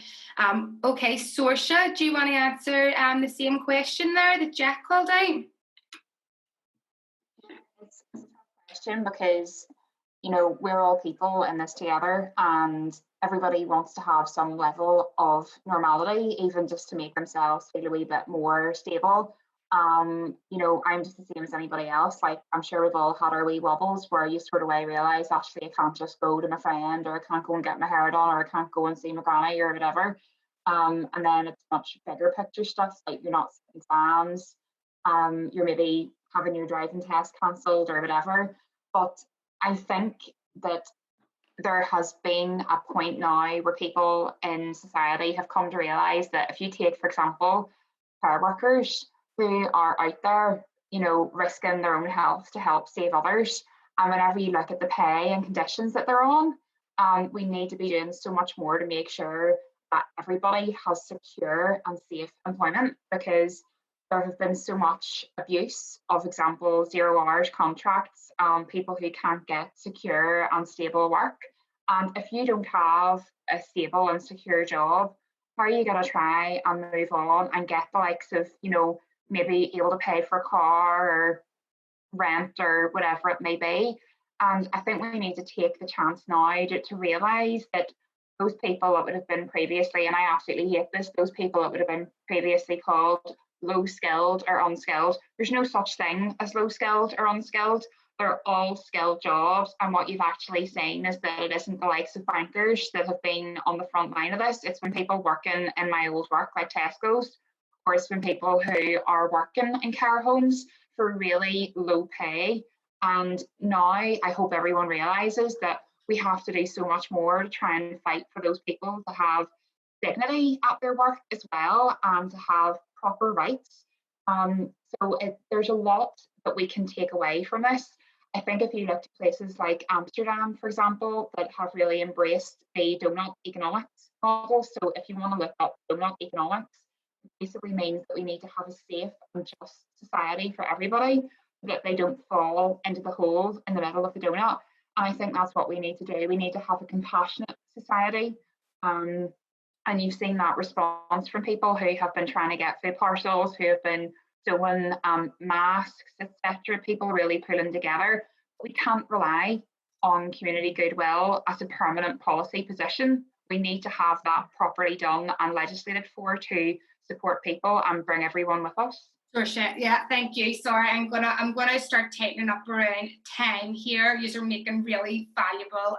Okay, Saoirse, do you want to answer the same question there that Jack called out? It's a tough question because, we're all people in this together, and everybody wants to have some level of normality, even just to make themselves feel a wee bit more stable. I'm just the same as anybody else. Like, I'm sure we've all had our wee wobbles where you sort of realise, actually, I can't just go to my friend, or I can't go and get my hair done, or I can't go and see my granny or whatever. And then it's much bigger picture stuff, like you're not sitting exams, you're maybe having your driving test cancelled or whatever. But I think that there has been a point now where people in society have come to realise that if you take, for example, care workers who are out there, you know, risking their own health to help save others, and whenever you look at the pay and conditions that they're on, we need to be doing so much more to make sure that everybody has secure and safe employment, because there have been so much abuse of, example, 0 hours contracts, people who can't get secure and stable work. And if you don't have a stable and secure job, how are you going to try and move on and get the likes of, you know, maybe able to pay for a car or rent or whatever it may be? And I think we need to take the chance now to realise that those people that would have been previously, and I absolutely hate this, those people that would have been previously called low skilled or unskilled, there's no such thing as low skilled or unskilled. They're all skilled jobs, and what you've actually seen is that it isn't the likes of bankers that have been on the front line of this. It's when people working in my old work like Tesco's, or it's when people who are working in care homes for really low pay. And now I hope everyone realises that we have to do so much more to try and fight for those people to have dignity at their work as well, and to have proper rights. There's a lot that we can take away from this. I think if you look to places like Amsterdam, for example, that have really embraced the donut economics model. So if you want to look up donut economics, it basically means that we need to have a safe and just society for everybody, so that they don't fall into the hole in the middle of the donut. And I think that's what we need to do. We need to have a compassionate society. And you've seen that response from people who have been trying to get food parcels, who have been doing masks, etc. People really pulling together. We can't rely on community goodwill as a permanent policy position. We need to have that properly done and legislated for to support people and bring everyone with us. Saoirse, yeah, thank you. Sorry, I'm gonna start tightening up around 10 here. You're making really valuable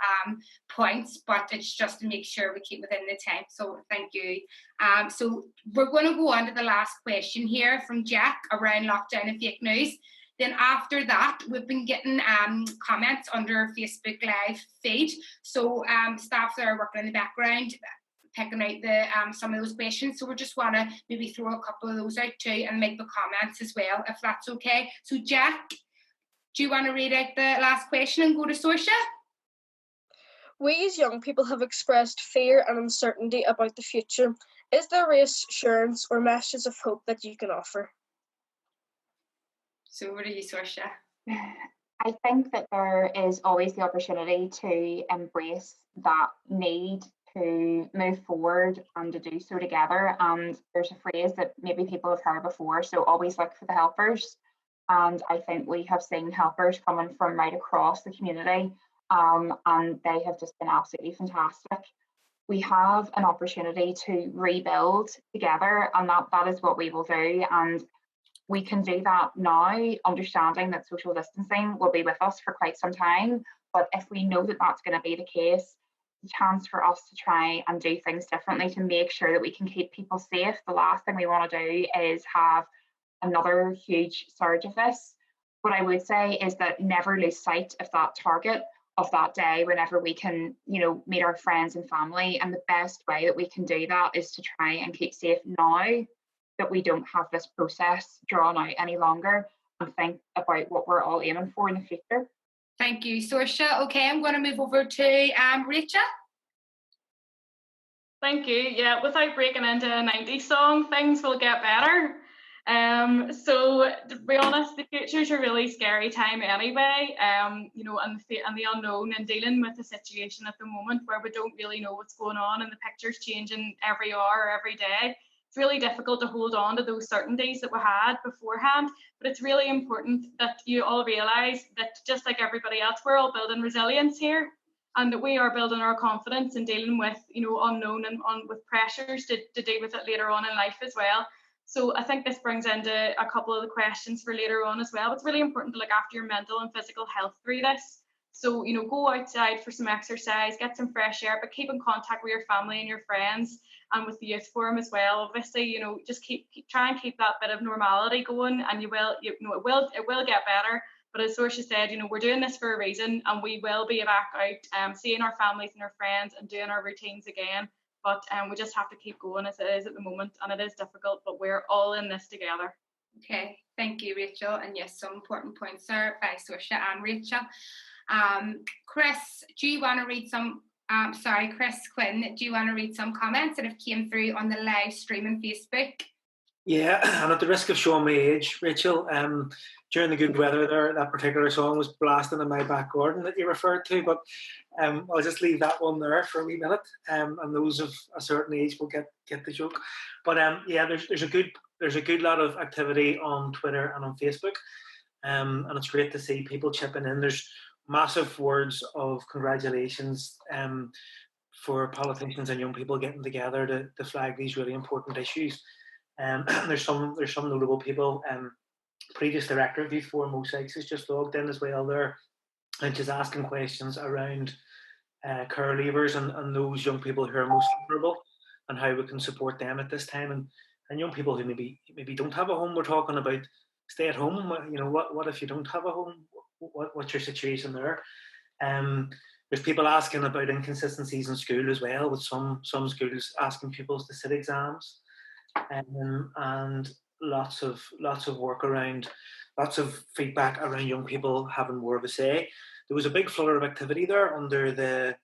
points, but it's just to make sure we keep within the time. So thank you. So we're going to go on to the last question here from Jack around lockdown and fake news. Then after that, we've been getting comments under our Facebook Live feed. So staff that are working in the background, picking out the some of those questions. So we just want to maybe throw a couple of those out too and make the comments as well, if that's okay. So Jack, do you want to read out the last question and go to Saoirse? We as young people have expressed fear and uncertainty about the future. Is there reassurance or messages of hope that you can offer? So what are you, Saoirse? I think that there is always the opportunity to embrace that need to move forward and to do so together. And there's a phrase that maybe people have heard before, so always look for the helpers. And I think we have seen helpers coming from right across the community, and they have just been absolutely fantastic. We have an opportunity to rebuild together, and that is what we will do. And we can do that now, understanding that social distancing will be with us for quite some time. But if we know that that's going to be the case, the chance for us to try and do things differently to make sure that we can keep people safe. The last thing we want to do is have another huge surge of this. What I would say is that never lose sight of that target of that day whenever we can, you know, meet our friends and family. And the best way that we can do that is to try and keep safe now, that we don't have this process drawn out any longer, and think about what we're all aiming for in the future. Thank you, Saoirse. Okay, I'm going to move over to Rachel. Thank you. Yeah, without breaking into a 90s song, things will get better. So to be honest, the future's a really scary time anyway. You know, and the unknown, and dealing with the situation at the moment where we don't really know what's going on, and the picture's changing every hour or every day. It's really difficult to hold on to those certainties that we had beforehand, but it's really important that you all realise that just like everybody else, we're all building resilience here, and that we are building our confidence in dealing with, you know, unknown and with pressures to deal with it later on in life as well. So I think this brings into a couple of the questions for later on as well. It's really important to look after your mental and physical health through this. So, you know, go outside for some exercise, get some fresh air, but keep in contact with your family and your friends, and with the youth forum as well. Obviously, you know, just try and keep that bit of normality going, and it will get better. But as Saoirse said, we're doing this for a reason, and we will be back out seeing our families and our friends and doing our routines again. But we just have to keep going as it is at the moment, and it is difficult, but we're all in this together. Okay, thank you, Rachel. And yes, some important points there by Saoirse and Rachel. Chris, do you want to read some? Chris Quinn, do you want to read some comments that have came through on the live stream on Facebook? Yeah, and at the risk of showing my age, Rachel, during the good weather there, that particular song was blasting in my back garden that you referred to, but I'll just leave that one there for a wee minute, and those of a certain age will get the joke. But yeah, there's a good lot of activity on Twitter and on Facebook, and it's great to see people chipping in. There's massive words of congratulations for politicians and young people getting together to flag these really important issues. There's some notable people. Previous director of Youth Forum, Mo Sykes, has just logged in as well there, and just asking questions around care leavers and those young people who are most vulnerable, and how we can support them at this time, and young people who maybe don't have a home. We're talking about stay at home. What if you don't have a home? What's your situation there? There's people asking about inconsistencies in school as well, with some schools asking pupils to sit exams, and lots of work around, lots of feedback around young people having more of a say. There was a big flutter of activity there under the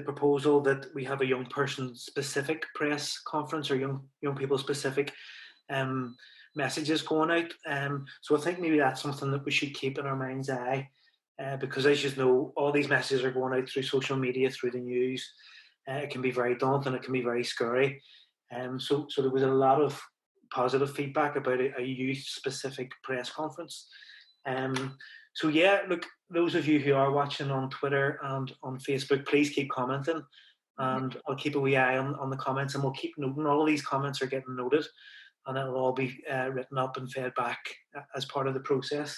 proposal that we have a young person specific press conference, or young people specific messages going out. So I think maybe that's something that we should keep in our mind's eye, because as you know, all these messages are going out through social media, through the news. It can be very daunting, it can be very scary. So there was a lot of positive feedback about a youth-specific press conference. So yeah, look, those of you who are watching on Twitter and on Facebook, please keep commenting, and I'll keep a wee eye on the comments, and we'll keep noting. All these comments are getting noted, and it'll all be written up and fed back as part of the process.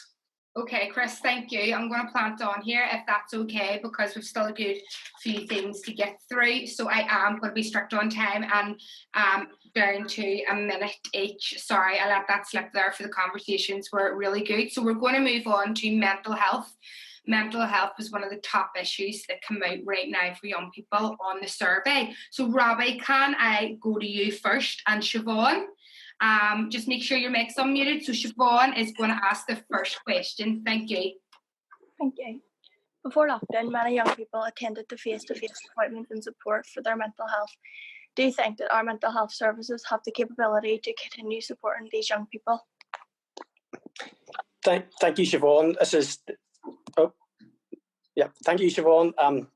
Okay, Chris, thank you. I'm going to plant on here if that's okay, because we've still a good few things to get through. So I am going to be strict on time and down to a minute each. Sorry, I let that slip there, for the conversations were really good. So we're going to move on to mental health. Mental health was one of the top issues that come out right now for young people on the survey. So Robbie, can I go to you first, and Siobhan? Just make sure your mic's unmuted. So Siobhan is going to ask the first question. Thank you. Thank you. Before lockdown, many young people attended to face-to-face appointments and support for their mental health. Do you think that our mental health services have the capability to continue supporting these young people? Thank you, Siobhan. Thank you, Siobhan.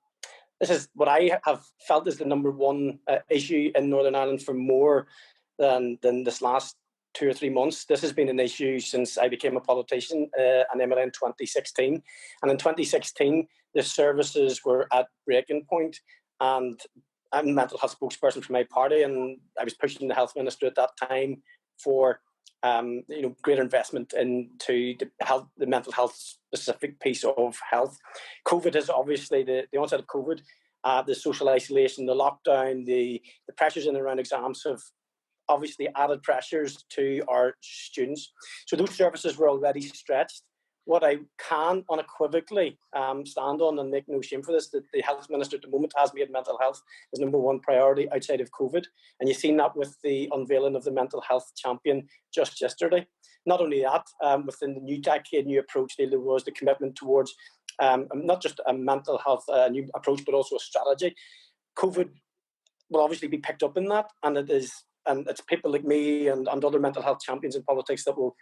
This is what I have felt is the number one issue in Northern Ireland for more than this last 2 or 3 months. This has been an issue since I became a politician, an MLA in 2016. And in 2016, the services were at breaking point, and I'm a mental health spokesperson for my party, and I was pushing the health minister at that time for greater investment into the mental health specific piece of health. COVID is obviously the onset of COVID, the social isolation, the lockdown, the pressures in and around exams have obviously added pressures to our students. So those services were already stretched. What I can unequivocally stand on, and make no shame for this, that the health minister at the moment has made mental health his number one priority outside of COVID. And you've seen that with the unveiling of the mental health champion just yesterday. Not only that, within the new decade, new approach, there was the commitment towards not just a mental health new approach, but also a strategy. COVID will obviously be picked up in that, and it's people like me and other mental health champions in politics that will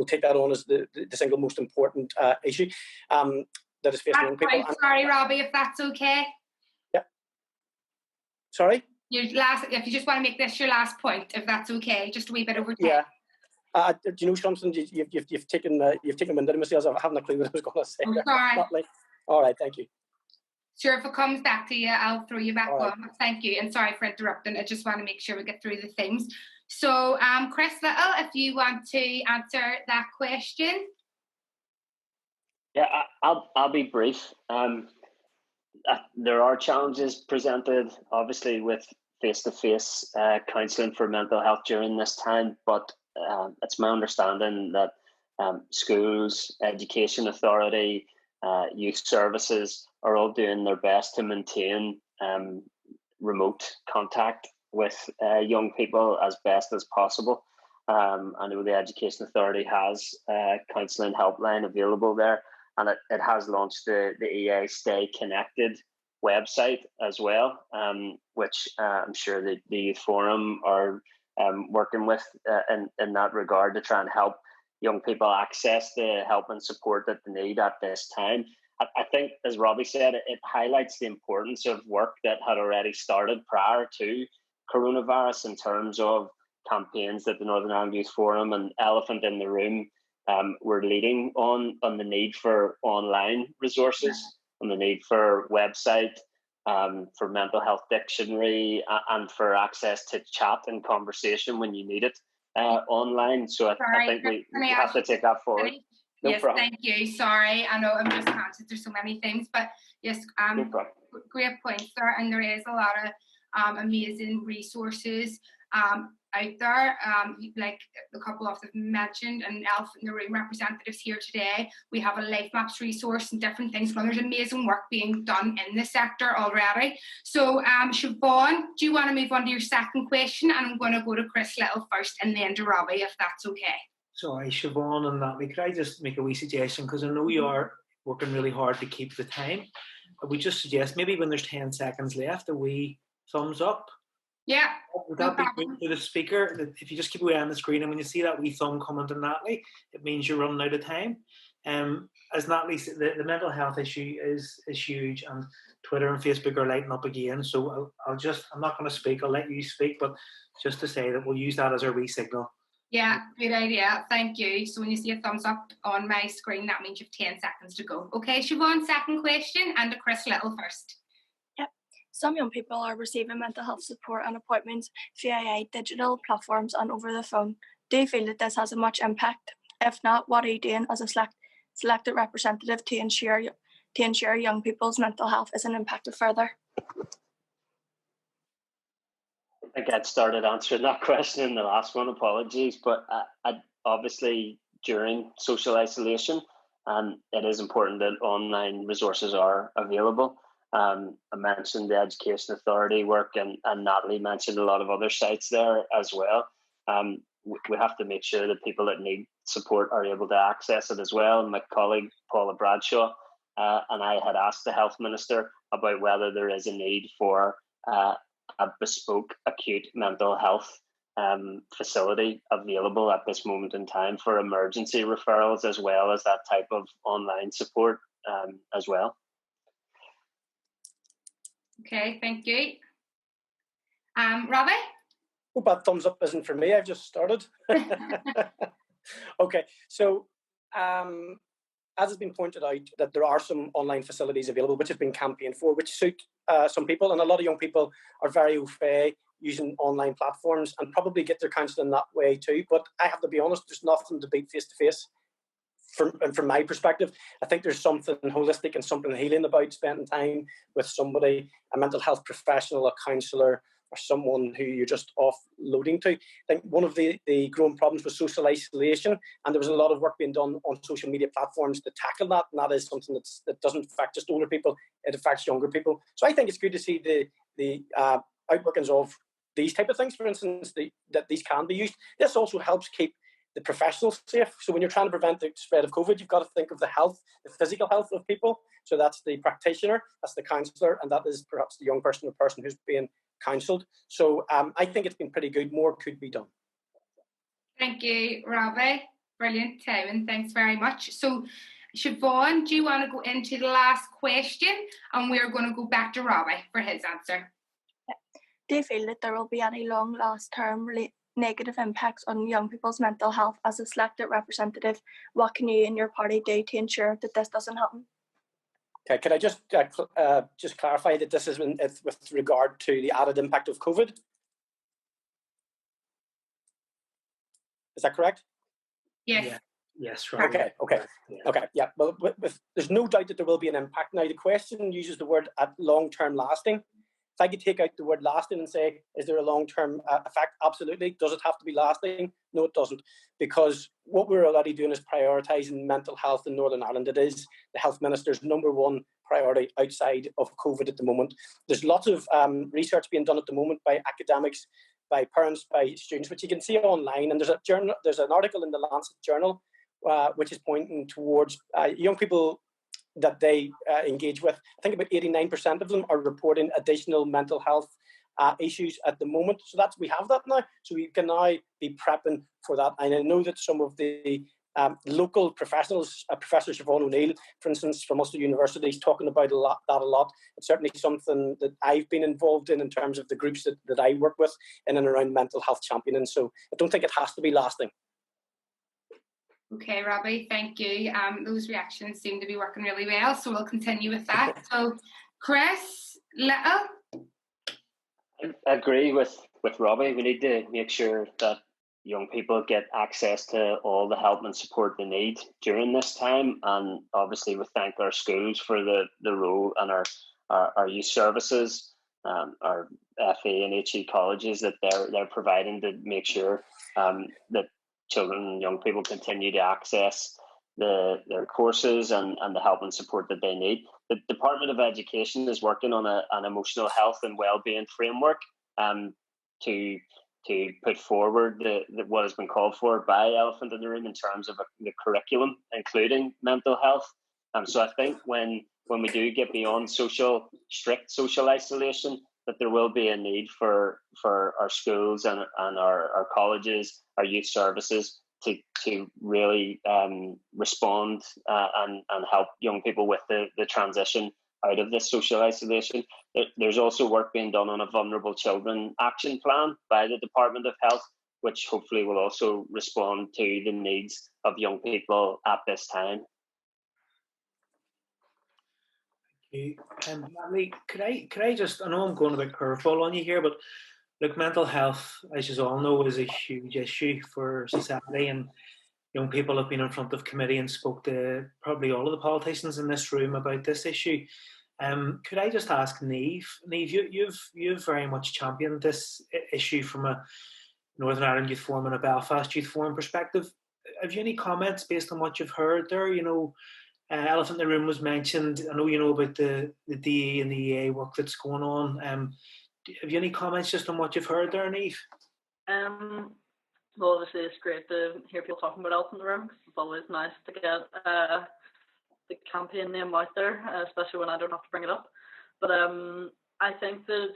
take that on as the single most important issue that is facing young people. Sorry, Robbie, if that's okay. Yeah. Sorry? If you just want to make this your last point, if that's okay, just a wee bit over time. Yeah. Do you know something? You've taken wind out of myself. I haven't a clue what I was going to say. I'm sorry. All right, thank you. Sure, if it comes back to you, I'll throw you back right. on. Thank you, and sorry for interrupting. I just want to make sure we get through the things. So, Chris Little, if you want to answer that question. Yeah, I'll be brief. There are challenges presented, obviously, with face-to-face counselling for mental health during this time, but it's my understanding that schools, education authority, youth services are all doing their best to maintain remote contact with young people as best as possible. I know the Education Authority has a counselling helpline available there, and it has launched the EA Stay Connected website as well, which I'm sure the Youth Forum are working with in that regard to try and help young people access the help and support that they need at this time. I think, as Robbie said, it highlights the importance of work that had already started prior to coronavirus in terms of campaigns that the Northern Ireland Youth Forum and Elephant in the Room were leading on the need for online resources, on the need for website, for mental health dictionary, and for access to chat and conversation when you need it online. So I think we have to take that forward. No yes, problem. thank you. Sorry, I know I'm just conscious there's so many things, but yes, No problem. great points there, and there is a lot of amazing resources out there, like a couple of them mentioned, and Elephant in the Room representatives here today. We have a Life Maps resource and different things. There's amazing work being done in the sector already. So Siobhan, do you want to move on to your second question? And I'm going to go to Chris Little first and then to Robbie, if that's okay. Sorry, Siobhan and Natalie, could I just make a wee suggestion? Because I know you are working really hard to keep the time. I would just suggest maybe when there's 10 seconds left, a wee thumbs up. Yeah. Would that be good for the speaker? If you just keep away on the screen, and when you see that wee thumb coming to Natalie, it means you're running out of time. As Natalie said, the mental health issue is huge, and Twitter and Facebook are lighting up again. So I'm not going to speak. I'll let you speak, but just to say that we'll use that as our wee signal. Yeah, good idea. Thank you. So when you see a thumbs up on my screen, that means you have 10 seconds to go. Okay, Siobhan, second question, and to Chris Little first. Yep. Some young people are receiving mental health support and appointments via digital platforms and over the phone. Do you feel that this has a much impact? If not, what are you doing as a selected representative to ensure young people's mental health isn't impacted further? I think I'd started answering that question in the last one, apologies, but obviously during social isolation, it is important that online resources are available. I mentioned the Education Authority work, and Natalie mentioned a lot of other sites there as well. We have to make sure that people that need support are able to access it as well. And my colleague Paula Bradshaw and I had asked the Health Minister about whether there is a need for a bespoke acute mental health facility available at this moment in time for emergency referrals, as well as that type of online support as well. Okay, thank you. Robbie? Hope that thumbs up isn't for me. I've just started. Okay, so as has been pointed out, that there are some online facilities available which have been campaigned for, which suit some people, and a lot of young people are very au fait using online platforms and probably get their counselling that way too. But I have to be honest, there's nothing to beat face-to-face. From my perspective, I think there's something holistic and something healing about spending time with somebody, a mental health professional, a counsellor, or someone who you're just offloading to. I think one of the growing problems was social isolation, and there was a lot of work being done on social media platforms to tackle that, and that is something that doesn't affect just older people, it affects younger people. So I think it's good to see the outworkings of these type of things, for instance, that these can be used. This also helps keep the professionals safe. So when you're trying to prevent the spread of COVID, you've got to think of the health, the physical health of people. So that's the practitioner, that's the counsellor, and that is perhaps the young person or person who's being counselled. So I think it's been pretty good. More could be done. Thank you, Robbie. Brilliant, Simon. Thanks very much. So, Siobhan, do you want to go into the last question? And we're going to go back to Robbie for his answer. Do you feel that there will be any long-term negative impacts on young people's mental health as a selected representative? What can you and your party do to ensure that this doesn't happen? Okay, can I just clarify that this is with regard to the added impact of COVID? Is that correct? Yes. Yeah. Yes, right. Okay. Yeah. Well, there's no doubt that there will be an impact. Now, the question uses the word at long-term lasting. If I could take out the word lasting and say, is there a long-term effect? Absolutely. Does it have to be lasting? No, it doesn't. Because what we're already doing is prioritising mental health in Northern Ireland. It is the Health Minister's #1 priority outside of COVID at the moment. There's lots of research being done at the moment by academics, by parents, by students, which you can see online. And there's an article in the Lancet Journal which is pointing towards young people that they engage with. I think about 89% of them are reporting additional mental health issues at the moment. So we have that now. So we can now be prepping for that. And I know that some of the local professionals, Professor Siobhan O'Neill, for instance, from Ulster University, is talking about that a lot. It's certainly something that I've been involved in terms of the groups that I work with in and around mental health championing. So I don't think it has to be lasting. Okay, Robbie, thank you. Those reactions seem to be working really well, so we'll continue with that. So, Chris Little? I agree with Robbie. We need to make sure that young people get access to all the help and support they need during this time. And obviously we thank our schools for the role, and our youth services, our FE and HE colleges that they're providing to make sure that children and young people continue to access their courses and the help and support that they need. The Department of Education is working on an emotional health and wellbeing framework to put forward what has been called for by Elephant in the Room in terms of the curriculum, including mental health. So I think when we do get beyond strict social isolation, that there will be a need for our schools and our colleges, our youth services to really respond and help young people with the transition out of this social isolation. There's also work being done on a vulnerable children action plan by the Department of Health, which hopefully will also respond to the needs of young people at this time. Natalie, could I just, I know I'm going a bit curveball on you here, but look, mental health, as you all know, is a huge issue for society, and young people have been in front of committee and spoke to probably all of the politicians in this room about this issue. Could I just ask Niamh? Niamh, you've very much championed this issue from a Northern Ireland Youth Forum and a Belfast Youth Forum perspective. Have you any comments based on what you've heard there? You know, Elephant in the Room was mentioned. I know you know about the DE and the EA work that's going on. Have you any comments just on what you've heard there, Niamh? Well, obviously it's great to hear people talking about Elephant in the Room, because it's always nice to get the campaign name out there, especially when I don't have to bring it up. But I think that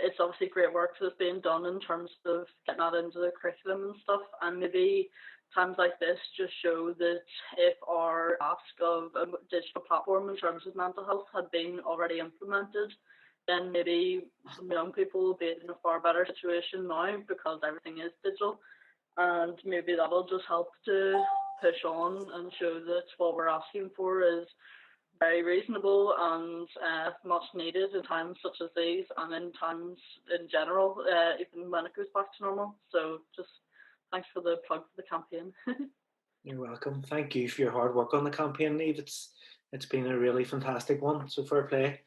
it's obviously great work that's being done in terms of getting that into the curriculum and stuff, and maybe times like this just show that if our ask of a digital platform in terms of mental health had been already implemented, then maybe some young people will be in a far better situation now because everything is digital, and maybe that'll just help to push on and show that what we're asking for is very reasonable and much needed in times such as these, and in times in general, even when it goes back to normal. So just thanks for the plug for the campaign. You're welcome. Thank you for your hard work on the campaign, Niamh. It's been a really fantastic one. So fair play.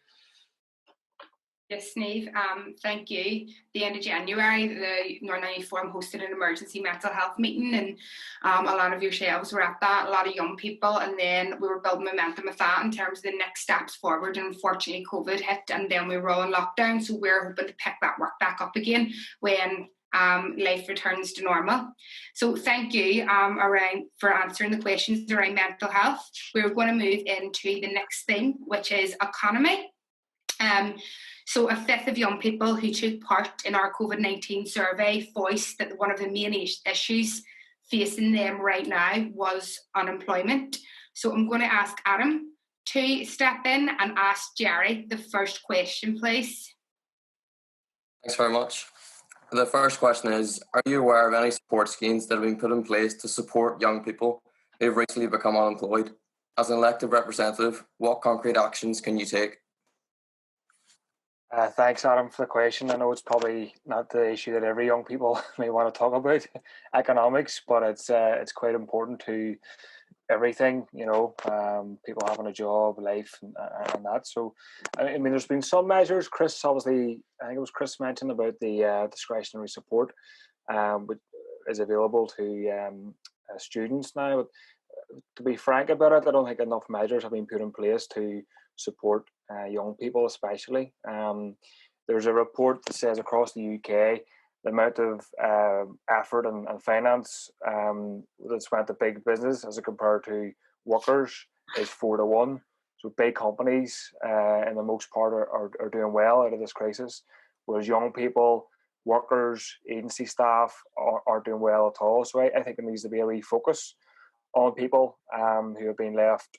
Yes, Niamh, thank you. The end of January, the Northern Ireland Youth Forum hosted an emergency mental health meeting, and a lot of yourselves were at that, a lot of young people, and then we were building momentum with that in terms of the next steps forward. And unfortunately COVID hit, and then we were all in lockdown, so we're hoping to pick that work back up again when life returns to normal. So thank you for answering the questions around mental health. We're going to move into the next thing, which is economy. So a fifth of young people who took part in our COVID-19 survey voiced that one of the main issues facing them right now was unemployment. So I'm going to ask Adam to step in and ask Jerry the first question, please. Thanks very much. The first question is, are you aware of any support schemes that have been put in place to support young people who have recently become unemployed? As an elected representative, what concrete actions can you take? Thanks, Adam, for the question. I know it's probably not the issue that every young people may want to talk about, economics, but it's quite important to everything, people having a job, life, and that. So, I mean, there's been some measures. Chris, obviously, I think it was Chris mentioned about the discretionary support, which is available to students now. But to be frank about it, I don't think enough measures have been put in place to support young people, especially. There's a report that says across the UK, the amount of effort and finance that's went to big business as compared to workers is 4-1. So big companies, in the most part, are doing well out of this crisis, whereas young people, workers, agency staff aren't doing well at all. So I think there needs to be a refocus on people who have been left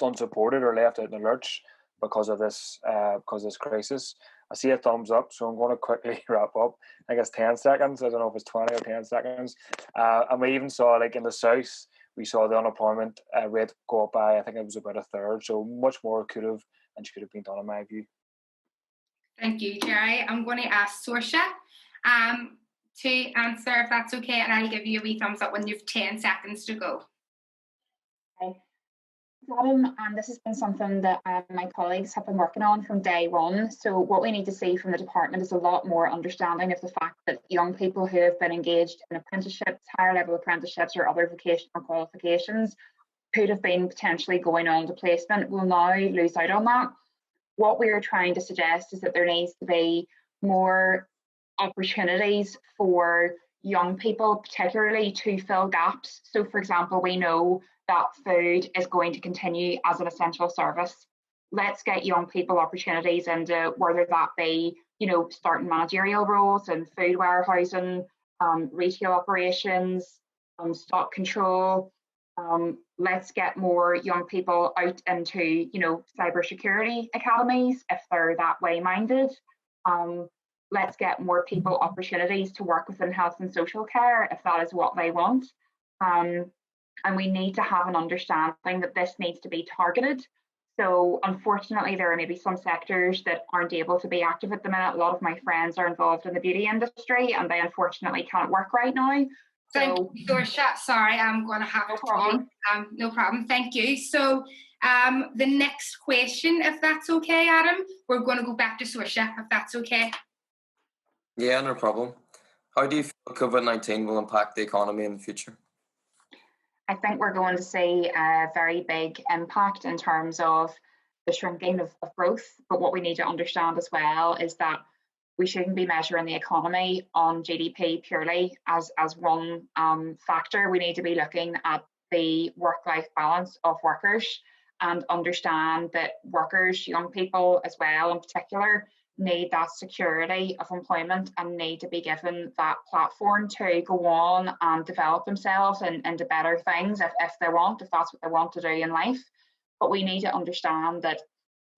unsupported or left out in the lurch because of this crisis. I see a thumbs up, so I'm going to quickly wrap up. I think it's 10 seconds. I don't know if it's 20 or 10 seconds. And we even saw, like in the south, we saw the unemployment rate go up by, I think it was about a third. So much more could have and should have been done, in my view. Thank you, Jerry. I'm going to ask Saoirse to answer, if that's okay, and I'll give you a wee thumbs up when you've 10 seconds to go. Okay. Adam, and this has been something that my colleagues have been working on from day one. So what we need to see from the department is a lot more understanding of the fact that young people who have been engaged in apprenticeships, higher level apprenticeships or other vocational qualifications could have been potentially going on to placement will now lose out on that. What we're trying to suggest is that there needs to be more opportunities for young people, particularly to fill gaps. So for example, we know that food is going to continue as an essential service. Let's get young people opportunities into whether that be, starting managerial roles in food warehousing, retail operations, stock control. Let's get more young people out into, cybersecurity academies if they're that way minded. Let's get more people opportunities to work within health and social care if that is what they want. And we need to have an understanding that this needs to be targeted. So unfortunately, there are maybe some sectors that aren't able to be active at the minute. A lot of my friends are involved in the beauty industry and they unfortunately can't work right now. Thank you, Saoirse. Sorry, I'm going to have no problem. No problem. Thank you. So the next question, if that's okay, Adam, we're going to go back to Saoirse, if that's okay. Yeah, no problem. How do you feel COVID-19 will impact the economy in the future? I think we're going to see a very big impact in terms of the shrinking of growth. But what we need to understand as well is that we shouldn't be measuring the economy on GDP purely as one factor. We need to be looking at the work-life balance of workers and understand that workers, young people as well in particular, need that security of employment and need to be given that platform to go on and develop themselves into better things if that's what they want to do in life. But we need to understand that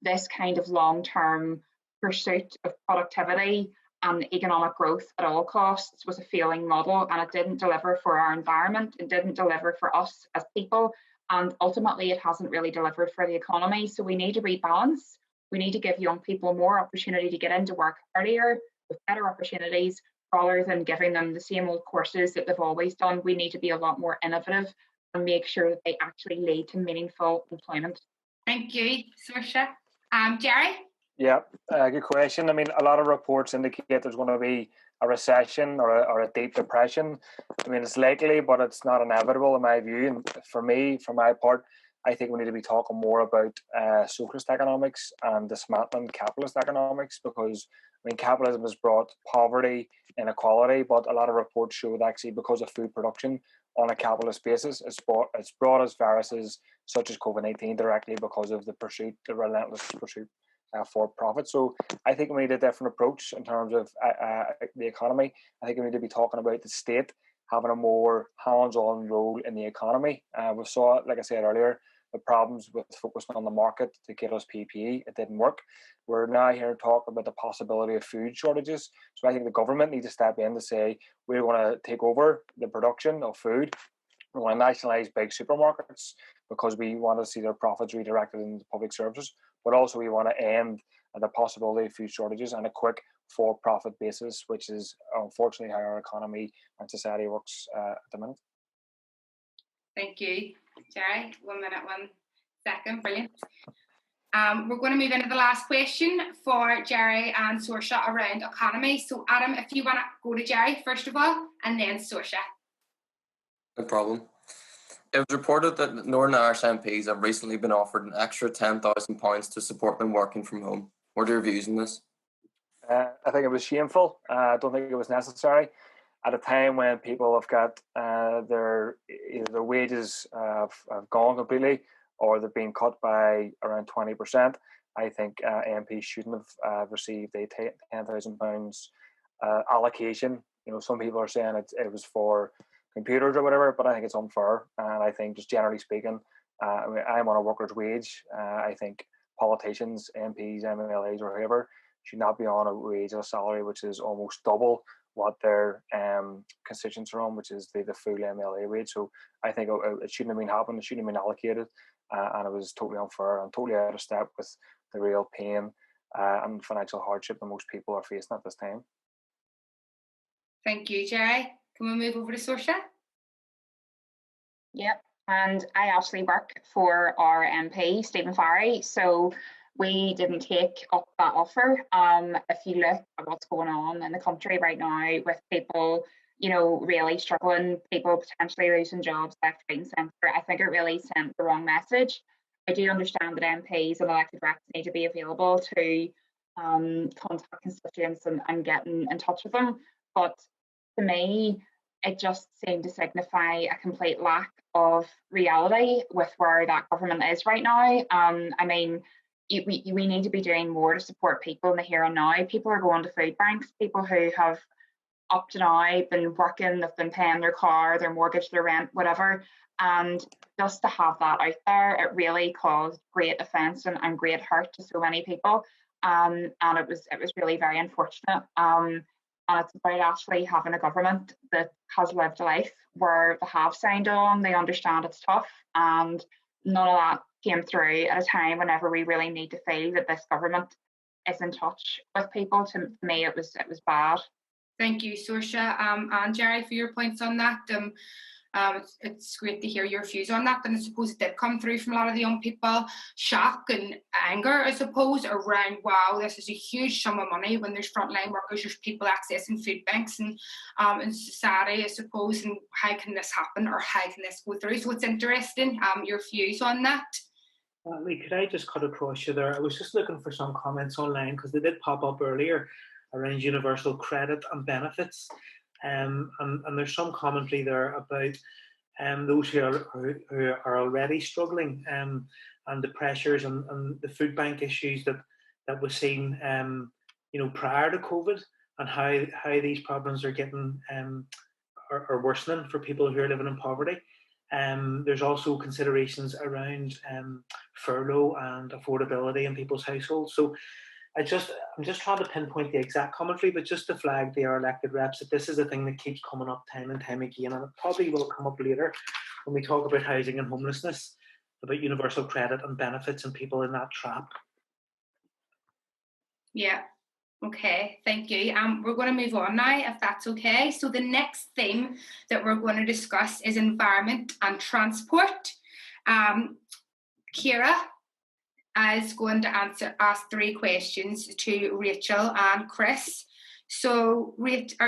this kind of long-term pursuit of productivity and economic growth at all costs was a failing model, and it didn't deliver for our environment, it didn't deliver for us as people, and ultimately it hasn't really delivered for the economy. So we need to rebalance. We need to give young people more opportunity to get into work earlier with better opportunities rather than giving them the same old courses that they've always done. We need to be a lot more innovative and make sure that they actually lead to meaningful employment. Thank you, Saoirse. Jerry? Yeah, good question. I mean, a lot of reports indicate there's going to be a recession or a deep depression. I mean, it's likely, but it's not inevitable in my view. And for my part, I think we need to be talking more about socialist economics and dismantling capitalist economics, because I mean, capitalism has brought poverty, inequality, but a lot of reports show that actually because of food production on a capitalist basis, it's brought us viruses such as COVID-19 directly because of the relentless pursuit for profit. So I think we need a different approach in terms of the economy. I think we need to be talking about the state having a more hands-on role in the economy. We saw, like I said earlier, the problems with focusing on the market to get us PPE. It didn't work. We're now here to talk about the possibility of food shortages. So I think the government needs to step in to say, we want to take over the production of food. We want to nationalise big supermarkets because we want to see their profits redirected into public services. But also we want to end the possibility of food shortages on a quick for-profit basis, which is unfortunately how our economy and society works at the minute. Thank you, Jerry. 1 minute, 1 second. Brilliant. We're going to move into the last question for Jerry and Saoirse around economy. So Adam, if you want to go to Jerry first of all, and then Saoirse. No problem. It was reported that Northern Irish MPs have recently been offered an extra £10,000 to support them working from home. What are your views on this? I think it was shameful. I don't think it was necessary. At a time when people have got their wages have gone completely, or they've been cut by around 20%, I think MPs shouldn't have received a £10,000 allocation. You know, some people are saying it was for computers or whatever, but I think it's unfair. And I think, just generally speaking, I mean, I'm on a worker's wage. I think politicians, MPs, MLAs, or whoever should not be on a wage or a salary which is almost double what their constituents are on, which is the full MLA wage. So I think it shouldn't have been happening. It shouldn't have been allocated, and it was totally unfair and totally out of step with the real pain and financial hardship that most people are facing at this time. Thank you, Jerry. Can we move over to Saoirse? Yep, and I actually work for our MP, Stephen Farry, so we didn't take up that offer. If you look at what's going on in the country right now with people, you know, really struggling, people potentially losing jobs left, right and centre, I think it really sent the wrong message. I do understand that MPs and elected reps need to be available to contact constituents and get in touch with them, but to me, it just seemed to signify a complete lack of reality with where that government is right now. I mean, we need to be doing more to support people in the here and now. People are going to food banks, people who have up to now been working, they've been paying their car, their mortgage, their rent, whatever. And just to have that out there, it really caused great offence and great hurt to so many people. And it was really very unfortunate. And it's about actually having a government that has lived a life where they have signed on, they understand it's tough, and none of that came through at a time whenever we really need to feel that this government is in touch with people. To me, it was bad. Thank you, Saoirse, and Jerry, for your points on that. It's great to hear your views on that, and I suppose it did come through from a lot of the young people, shock and anger, I suppose, around, wow, this is a huge sum of money when there's frontline workers, there's people accessing food banks and in society, I suppose, and how can this happen, or how can this go through? So it's interesting, your views on that. Lee, could I just cut across you there? I was just looking for some comments online because they did pop up earlier around universal credit and benefits. And there's some commentary there about those who are already struggling and the pressures and the food bank issues that was seen prior to COVID, and how these problems are getting are worsening for people who are living in poverty. There's also considerations around furlough and affordability in people's households. So I'm just trying to pinpoint the exact commentary, but just to flag our elected reps that this is a thing that keeps coming up time and time again, and it probably will come up later when we talk about housing and homelessness, about universal credit and benefits and people in that trap. Yeah, okay, thank you. We're going to move on now, if that's okay. So the next theme that we're going to discuss is environment and transport. Ciara is going to ask 3 questions to Rachel and Chris. So,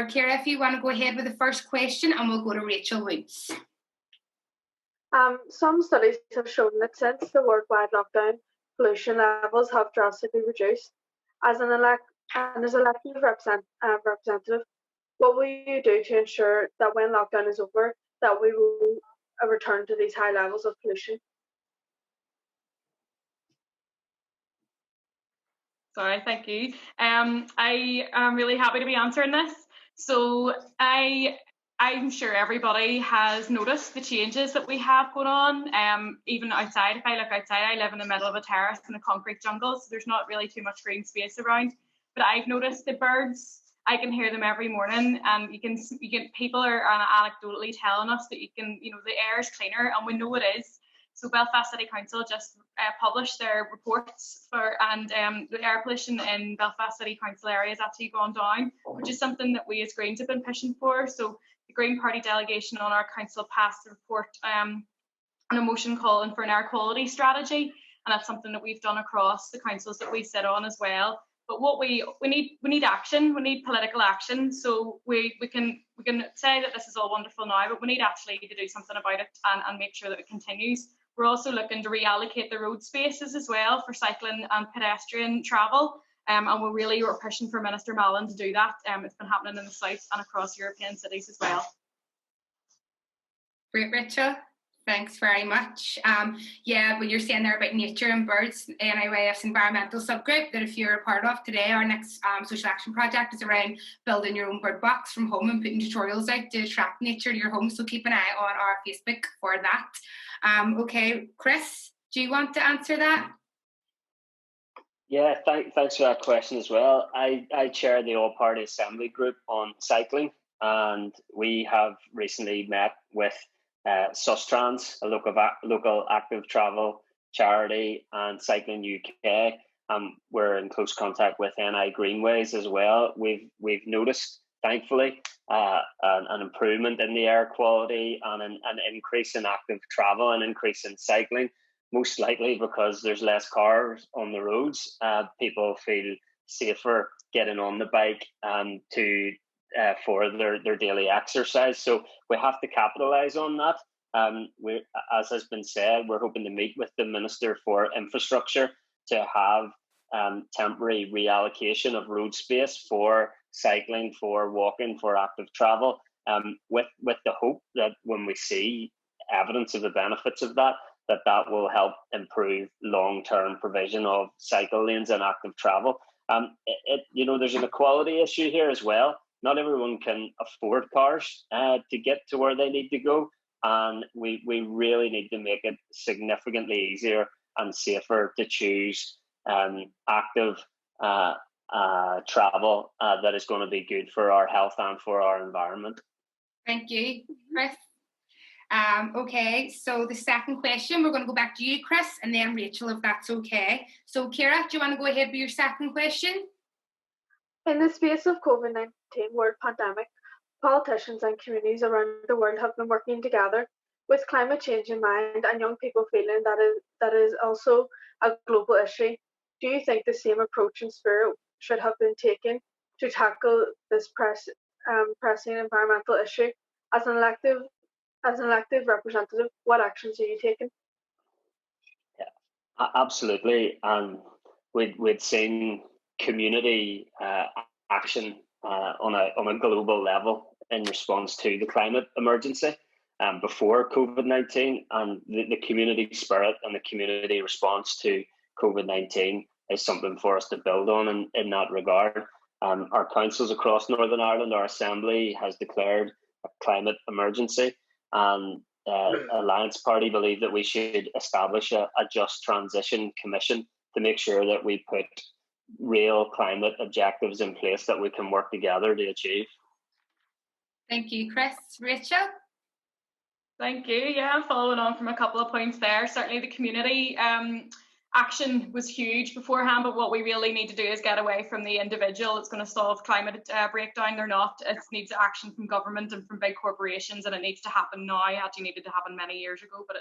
Ciara, if you want to go ahead with the first question, and we'll go to Rachel Woods. Some studies have shown that since the worldwide lockdown, pollution levels have drastically reduced. As an elected representative, what will you do to ensure that when lockdown is over, that we will return to these high levels of pollution? Sorry, thank you. I am really happy to be answering this. So I'm sure everybody has noticed the changes that we have going on. Even outside, if I look outside, I live in the middle of a terrace in a concrete jungle, so there's not really too much green space around. But I've noticed the birds. I can hear them every morning, and you can people are anecdotally telling us that the air is cleaner, and we know it is. So Belfast City Council just published their reports and the air pollution in Belfast City Council area has actually gone down, which is something that we as Greens have been pushing for. So the Green Party delegation on our council passed the report and a motion calling for an air quality strategy, and that's something that we've done across the councils that we sit on as well. But what we need action, we need political action. So we can say that this is all wonderful now, but we need actually to do something about it and make sure that it continues. We're also looking to reallocate the road spaces as well for cycling and pedestrian travel. And we're pushing for Minister Mallon to do that. It's been happening in the south and across European cities as well. Great, Rachel. Thanks very much. Yeah, what you're saying there about nature and birds, NIYF's environmental subgroup that if you're a part of today, our next social action project is around building your own bird box from home and putting tutorials out to attract nature to your home. So keep an eye on our Facebook for that. Okay, Chris, do you want to answer that? Yeah, thanks for that question as well. I chair the All-Party Assembly Group on cycling, and we have recently met with Sustrans, a local active travel charity, and Cycling UK. We're in close contact with NI Greenways as well. We've noticed, thankfully, an improvement in the air quality and an increase in active travel and increase in cycling, most likely because there's less cars on the roads. People feel safer getting on the bike for their daily exercise. So we have to capitalise on that. As has been said, we're hoping to meet with the Minister for Infrastructure to have temporary reallocation of road space for cycling, for walking, for active travel, with the hope that when we see evidence of the benefits of that will help improve long-term provision of cycle lanes and active travel. There's an equality issue here as well. Not everyone can afford cars to get to where they need to go, and we really need to make it significantly easier and safer to choose active travel that is going to be good for our health and for our environment. Thank you, Chris. Okay, so the second question, we're going to go back to you, Chris, and then Rachel, if that's okay. So, Ciara, do you want to go ahead with your second question? In the space of COVID-19 world pandemic, politicians and communities around the world have been working together with climate change in mind and young people feeling that is also a global issue. Do you think the same approach and spirit should have been taken to tackle this pressing environmental issue? As an elected representative, what actions are you taking? Yeah, absolutely. And we'd seen community action on a global level in response to the climate emergency before COVID-19, and the community spirit and the community response to COVID-19 is something for us to build on in that regard. Our councils across Northern Ireland, our Assembly has declared a climate emergency, and Alliance Party believe that we should establish a Just Transition Commission to make sure that we put real climate objectives in place that we can work together to achieve. Thank you, Chris. Rachel? Thank you. Yeah, following on from a couple of points there, certainly the community action was huge beforehand, but what we really need to do is get away from the individual that's going to solve climate breakdown. They're not. It needs action from government and from big corporations, and it needs to happen now. It actually needed to happen many years ago, but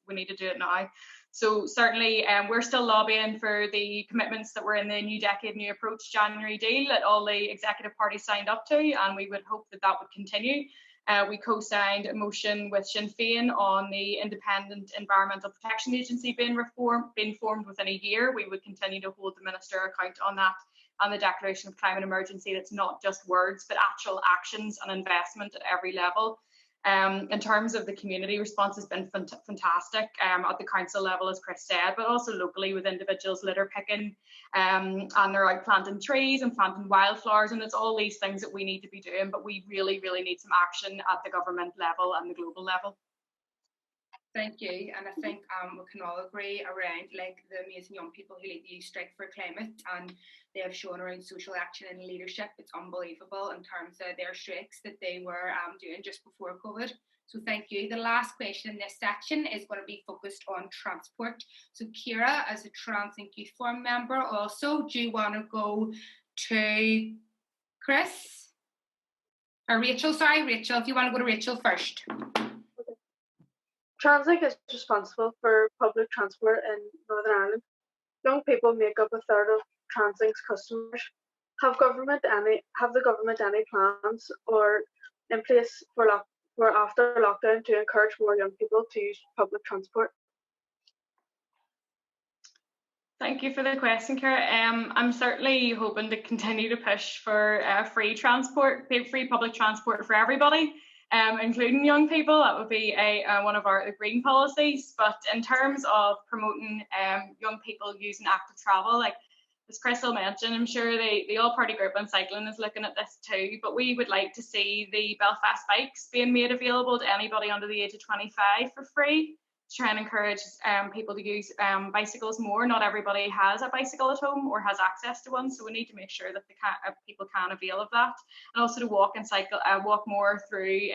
we need to do it now. So certainly we're still lobbying for the commitments that were in the New Decade, New Approach January deal that all the executive parties signed up to, and we would hope that would continue. We co-signed a motion with Sinn Féin on the Independent Environmental Protection Agency being formed within a year. We would continue to hold the Minister account on that, and the declaration of climate emergency. That's not just words, but actual actions and investment at every level. In terms of the community response has been fantastic at the council level, as Chris said, but also locally with individuals litter picking and they're out planting trees and planting wildflowers, and it's all these things that we need to be doing, but we really, really need some action at the government level and the global level. Thank you, and I think we can all agree around the amazing young people who lead the Youth Strike for Climate, and they have shown around social action and leadership. It's unbelievable in terms of their strikes that they were doing just before COVID. So thank you. The last question in this section is going to be focused on transport. So Ciara, as a TransLink Youth Forum member also, do you want to go to Chris? Or Rachel, sorry, Rachel, if you want to go to Rachel first. Translink is responsible for public transport in Northern Ireland. Young people make up a third of Translink's customers. Have the government any plans or in place for after lockdown to encourage more young people to use public transport? Thank you for the question, Kara. I'm certainly hoping to continue to push for free public transport for everybody, including young people. That would be one of the green policies. But in terms of promoting young people using active travel, like as Crystal mentioned, I'm sure the all-party group on cycling is looking at this too. But we would like to see the Belfast bikes being made available to anybody under the age of 25 for free, to try and encourage people to use bicycles more. Not everybody has a bicycle at home or has access to one, so we need to make sure that people can avail of that, and also to walk and cycle, walk more through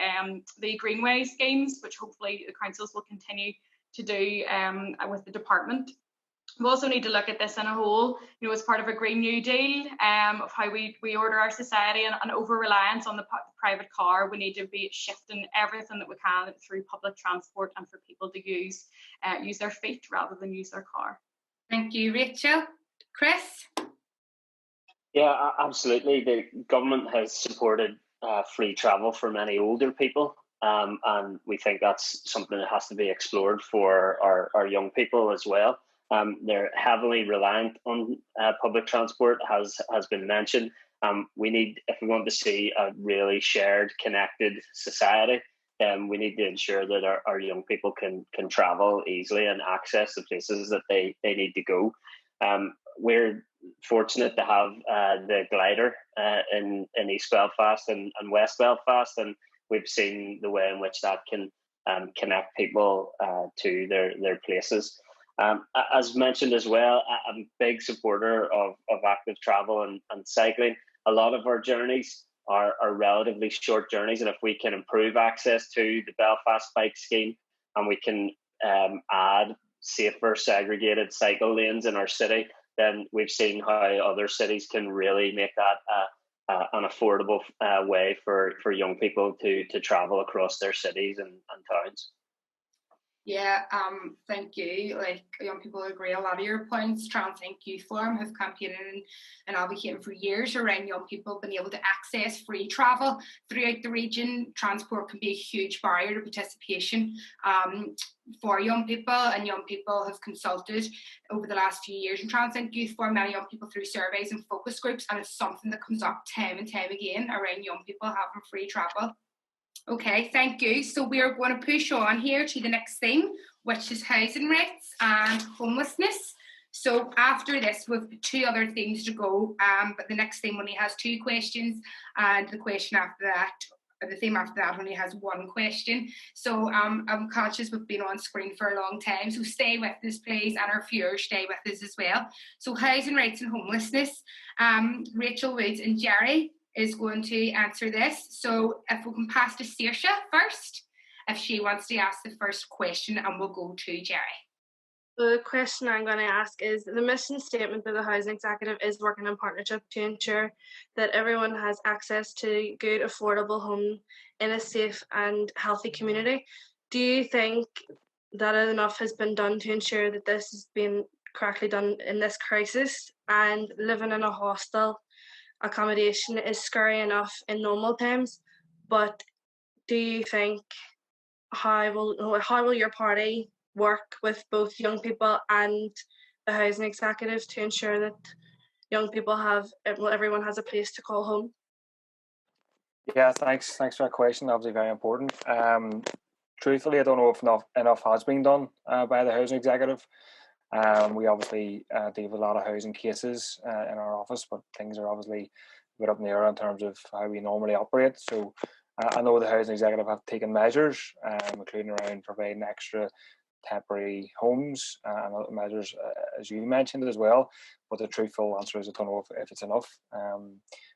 the greenway schemes, which hopefully the councils will continue to do with the department. We also need to look at this in a whole, as part of a Green New Deal, of how we order our society, and over-reliance on the private car. We need to be shifting everything that we can through public transport, and for people to use their feet rather than use their car. Thank you, Rachel. Chris? Yeah, absolutely. The government has supported free travel for many older people, and we think that's something that has to be explored for our young people as well. They're heavily reliant on public transport, has been mentioned. We need, if we want to see a really shared, connected society, we need to ensure that our young people can travel easily and access the places that they need to go. We're fortunate to have the glider in East Belfast and West Belfast, and we've seen the way in which that can connect people to their places. As mentioned as well, I'm a big supporter of active travel and cycling. A lot of our journeys are relatively short journeys, and if we can improve access to the Belfast bike scheme, and we can add safer segregated cycle lanes in our city, then we've seen how other cities can really make that an affordable way for young people to travel across their cities and towns. Yeah, thank you. Like, young people agree a lot of your points. Translink Youth Forum have campaigned and advocating for years around young people being able to access free travel throughout the region. Transport can be a huge barrier to participation for young people, and young people have consulted over the last few years in Translink Youth Forum many young people through surveys and focus groups, and it's something that comes up time and time again around young people having free travel. Okay, thank you. So we're going to push on here to the next thing, which is housing rates and homelessness. So after this, we've got two other things to go, but the next thing only has two questions, and the question after that, the theme after that only has one question. So I'm conscious we've been on screen for a long time, so stay with us please, and our viewers stay with us as well. So housing rates and homelessness, Rachel Woods and Jerry is going to answer this. So if we can pass to Saoirse first, if she wants to ask the first question, and we'll go to Jerry. The question I'm going to ask is, the mission statement of the Housing Executive is working in partnership to ensure that everyone has access to good, affordable home in a safe and healthy community. Do you think that enough has been done to ensure that this has been correctly done in this crisis? And living in a hostel accommodation is scary enough in normal times, but do you think how will your party work with both young people and the Housing Executive to ensure that young people everyone has a place to call home? Yeah, thanks for that question. Obviously very important. Truthfully, I don't know if enough has been done by the Housing Executive. We obviously deal with a lot of housing cases in our office, but things are obviously a bit up in the air in terms of how we normally operate. So I know the Housing Executive have taken measures, including around providing extra temporary homes and other measures, as you mentioned as well. But the truthful answer is I don't know if it's enough.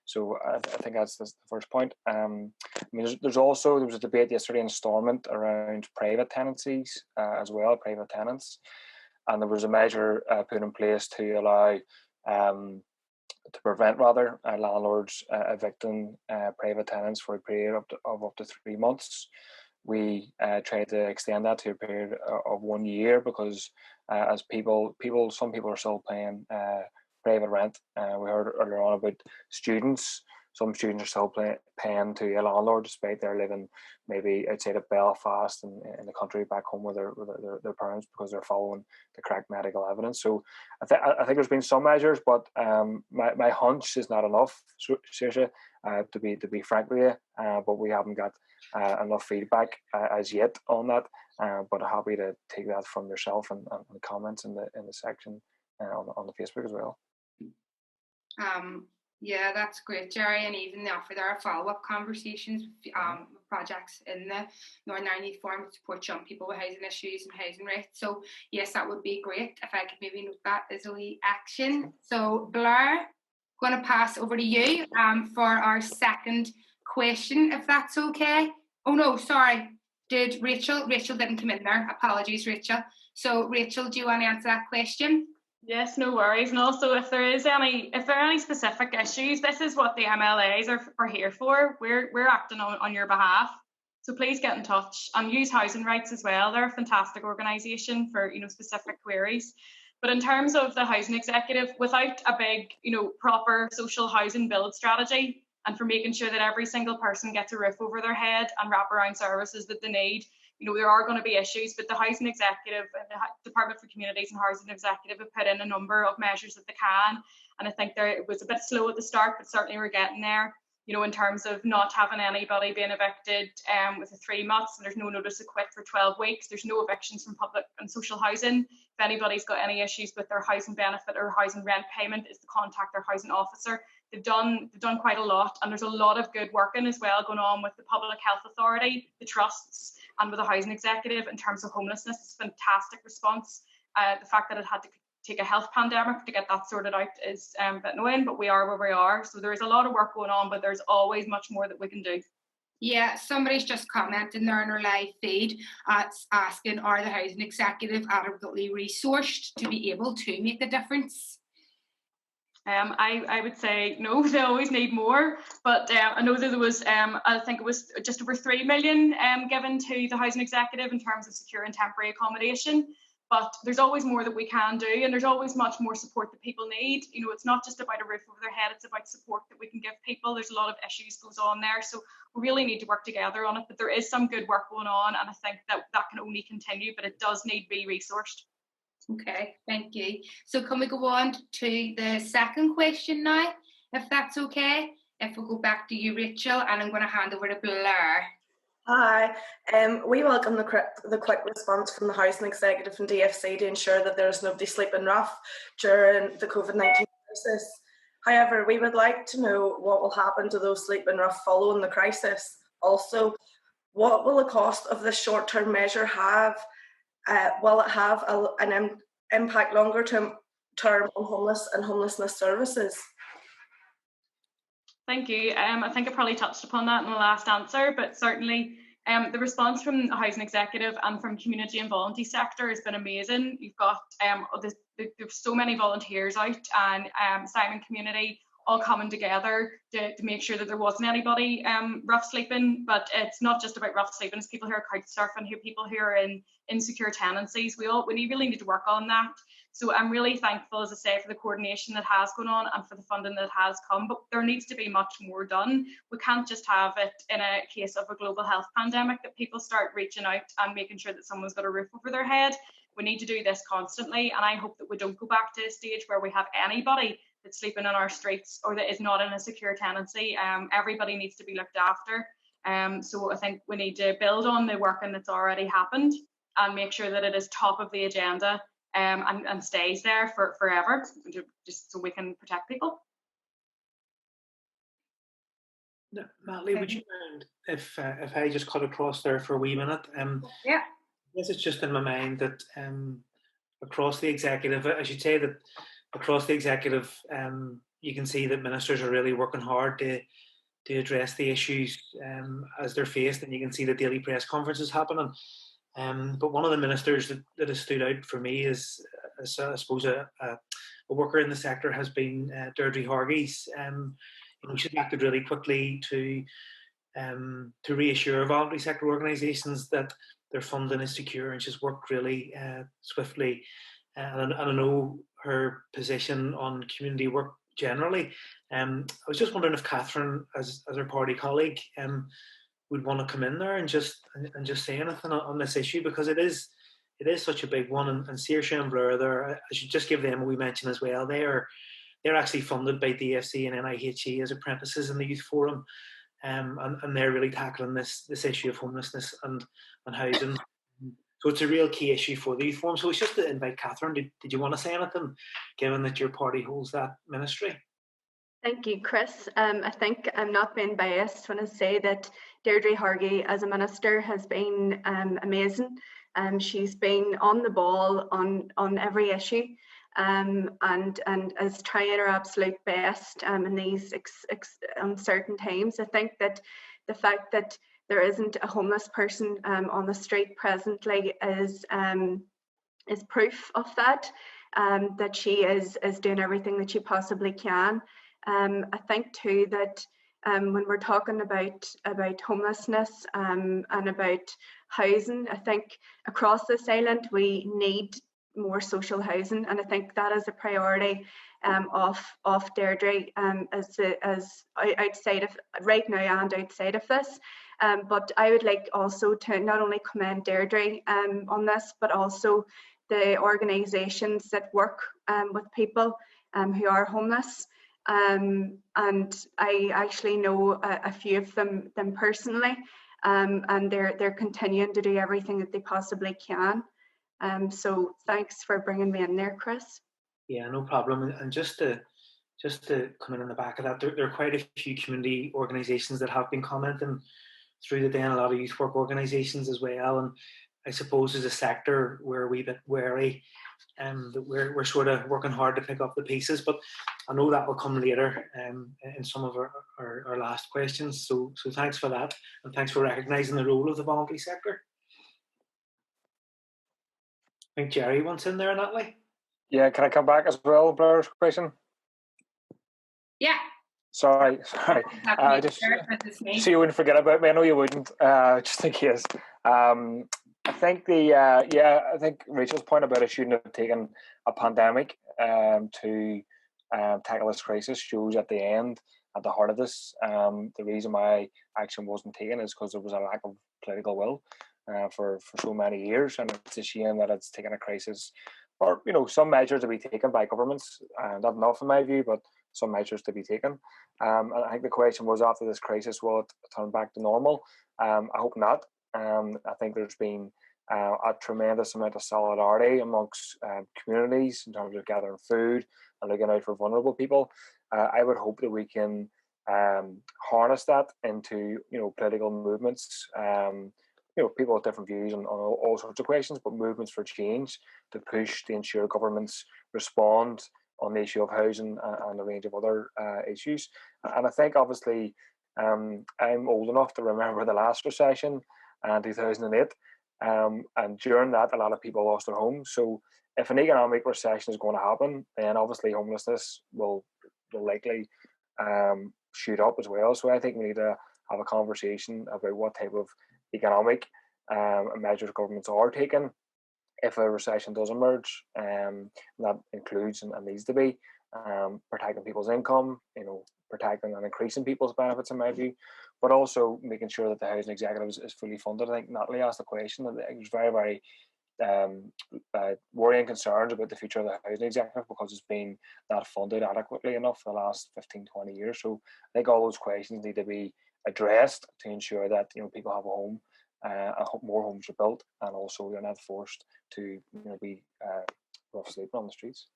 So I think that's the first point. I mean, there was a debate yesterday in Stormont around private tenancies as well, private tenants. And there was a measure put in place to allow, to prevent landlords evicting private tenants for a period of up to 3 months. we tried to extend that to a period of 1 year, because as some people are still paying private rent. We heard earlier on about students. Some students are still paying to a landlord despite they're living maybe outside of Belfast and in the country back home with their parents, because they're following the correct medical evidence. So I think there's been some measures, but my hunch is not enough, Saoirse, to be frank with you. But we haven't got enough feedback as yet on that. But I'm happy to take that from yourself and comments in the section on the Facebook as well. Yeah, that's great, Jerry. And even after there are follow-up conversations with projects in the Northern Ireland Youth Forum to support young people with housing issues and housing rates. So yes, that would be great if I could maybe note that as a wee action. So Blair, going to pass over to you for our second question, if that's okay. Oh no, sorry. Did Rachel didn't come in there. Apologies, Rachel. So Rachel, do you want to answer that question? Yes, no worries. And also, if there are any specific issues, this is what the MLAs are here for. We're acting on your behalf. So please get in touch and use Housing Rights as well. They're a fantastic organisation for specific queries. But in terms of the housing executive, without a big proper social housing build strategy, and for making sure that every single person gets a roof over their head and wraparound services that they need, there are going to be issues, but the Housing Executive and the Department for Communities and Housing Executive have put in a number of measures that they can. And I think it was a bit slow at the start, but certainly we're getting there, in terms of not having anybody being evicted with the 3 months, and there's no notice to quit for 12 weeks. There's no evictions from public and social housing. If anybody's got any issues with their housing benefit or housing rent payment, is to contact their housing officer. They've done quite a lot, and there's a lot of good working as well going on with the Public Health Authority, the trusts, and with the Housing Executive in terms of homelessness. It's a fantastic response. The fact that it had to take a health pandemic to get that sorted out is a bit annoying, but we are where we are. So there is a lot of work going on, but there's always much more that we can do. Yeah, somebody's just commenting there in our live feed asking, are the Housing Executive adequately resourced to be able to make a difference? I would say no, they always need more, but I know that there was, I think it was just over 3 million given to the Housing Executive in terms of secure and temporary accommodation, but there's always more that we can do, and there's always much more support that people need. It's not just about a roof over their head, it's about support that we can give people. There's a lot of issues goes on there, so we really need to work together on it, but there is some good work going on, and I think that can only continue, but it does need to be resourced. Okay, thank you. So can we go on to the second question now, if that's okay? If we go back to you, Rachel, and I'm going to hand over to Blair. Hi, we welcome the quick response from the Housing Executive and DFC to ensure that there is nobody sleeping rough during the COVID-19 crisis. However, we would like to know what will happen to those sleeping rough following the crisis. Also, what will the cost of this short-term measure have? Will it have an impact longer term on homelessness services? Thank you. I think I probably touched upon that in the last answer, but certainly the response from the Housing Executive and from community and voluntary sector has been amazing. You've got there's so many volunteers out, and Simon Community all coming together to make sure that there wasn't anybody rough sleeping. But it's not just about rough sleeping, it's people who are couch surfing, people who are in insecure tenancies. We really need to work on that. So I'm really thankful, as I say, for the coordination that has gone on and for the funding that has come, but there needs to be much more done. We can't just have it in a case of a global health pandemic that people start reaching out and making sure that someone's got a roof over their head. We need to do this constantly, and I hope that we don't go back to a stage where we have anybody that's sleeping on our streets or that is not in a secure tenancy. Everybody needs to be looked after. So I think we need to build on the work that's already happened and make sure that it is top of the agenda and stays there for forever, just so we can protect people. No, Natalie, would you mind if I just cut across there for a wee minute? Yeah. I guess it's just in my mind that across the executive, I should say that across the executive, you can see that ministers are really working hard to address the issues as they're faced, and you can see the daily press conferences happening. But one of the ministers that has stood out for me is I suppose a worker in the sector has been Deirdre Hargis. She's acted really quickly to to reassure voluntary sector organisations that their funding is secure, and she's worked really swiftly. And I know her position on community work generally. I was just wondering if Catherine, as her party colleague, would want to come in there and just say anything on this issue, because it is such a big one. And Saoirse and Blair there, I should just give them a wee mention as well. They're actually funded by DFC and NIYF as apprentices in the Youth Forum, and they're really tackling this issue of homelessness and housing. So it's a real key issue for the Youth Forum. So it's just to invite Catherine. Did you want to say anything, given that your party holds that ministry? Thank you, Chris. I think I'm not being biased when I say that Deirdre Hargey as a minister has been amazing. She's been on the ball on every issue, and is trying her absolute best in these uncertain times. I think that the fact that there isn't a homeless person on the street presently is proof of that. That she is doing everything that she possibly can. I think too that when we're talking about homelessness and about housing, I think across this island we need more social housing, and I think that is a priority of Deirdre as outside of right now and outside of this. But I would like also to not only commend Deirdre on this, but also the organisations that work with people who are homeless. And I actually know a few of them personally, and they're continuing to do everything that they possibly can. So thanks for bringing me in there, Chris. Yeah, no problem. And just to come in on the back of that, there are quite a few community organisations that have been commenting through the day, and a lot of youth work organisations as well. And I suppose as a sector, we're a wee bit wary, that we're sort of working hard to pick up the pieces. But I know that will come later in some of our last questions. So thanks for that, and thanks for recognising the role of the voluntary sector. I think Jerry wants in there, Natalie. Yeah, can I come back as well, Blair's question? Yeah. Sorry. Just so you wouldn't forget about me. I know you wouldn't, just in case. I think I think Rachel's point about it shouldn't have taken a pandemic to tackle this crisis shows at the end, at the heart of this, the reason why action wasn't taken is because there was a lack of political will for so many years, and it's a shame that it's taken a crisis, or some measures to be taken by governments, not enough in my view, but some measures to be taken. And I think the question was, after this crisis, will it turn back to normal? I hope not. I think there's been a tremendous amount of solidarity amongst communities in terms of gathering food and looking out for vulnerable people. I would hope that we can harness that into political movements. People with different views on all sorts of questions, but movements for change to push to ensure governments respond on the issue of housing and a range of other issues. And I think obviously I'm old enough to remember the last recession in 2008. And during that, a lot of people lost their homes. So if an economic recession is going to happen, then obviously homelessness will likely shoot up as well. So I think we need to have a conversation about what type of economic measures governments are taking if a recession does emerge. That includes and needs to be protecting people's income, protecting and increasing people's benefits in my view, but also making sure that the housing executive is fully funded. I think Natalie asked the question, that there's very, very worrying concerns about the future of the housing executive because it's been not funded adequately enough for the last 15-20 years. So I think all those questions need to be addressed to ensure that people have a home, more homes are built, and also they're not forced to be rough sleeping on the streets.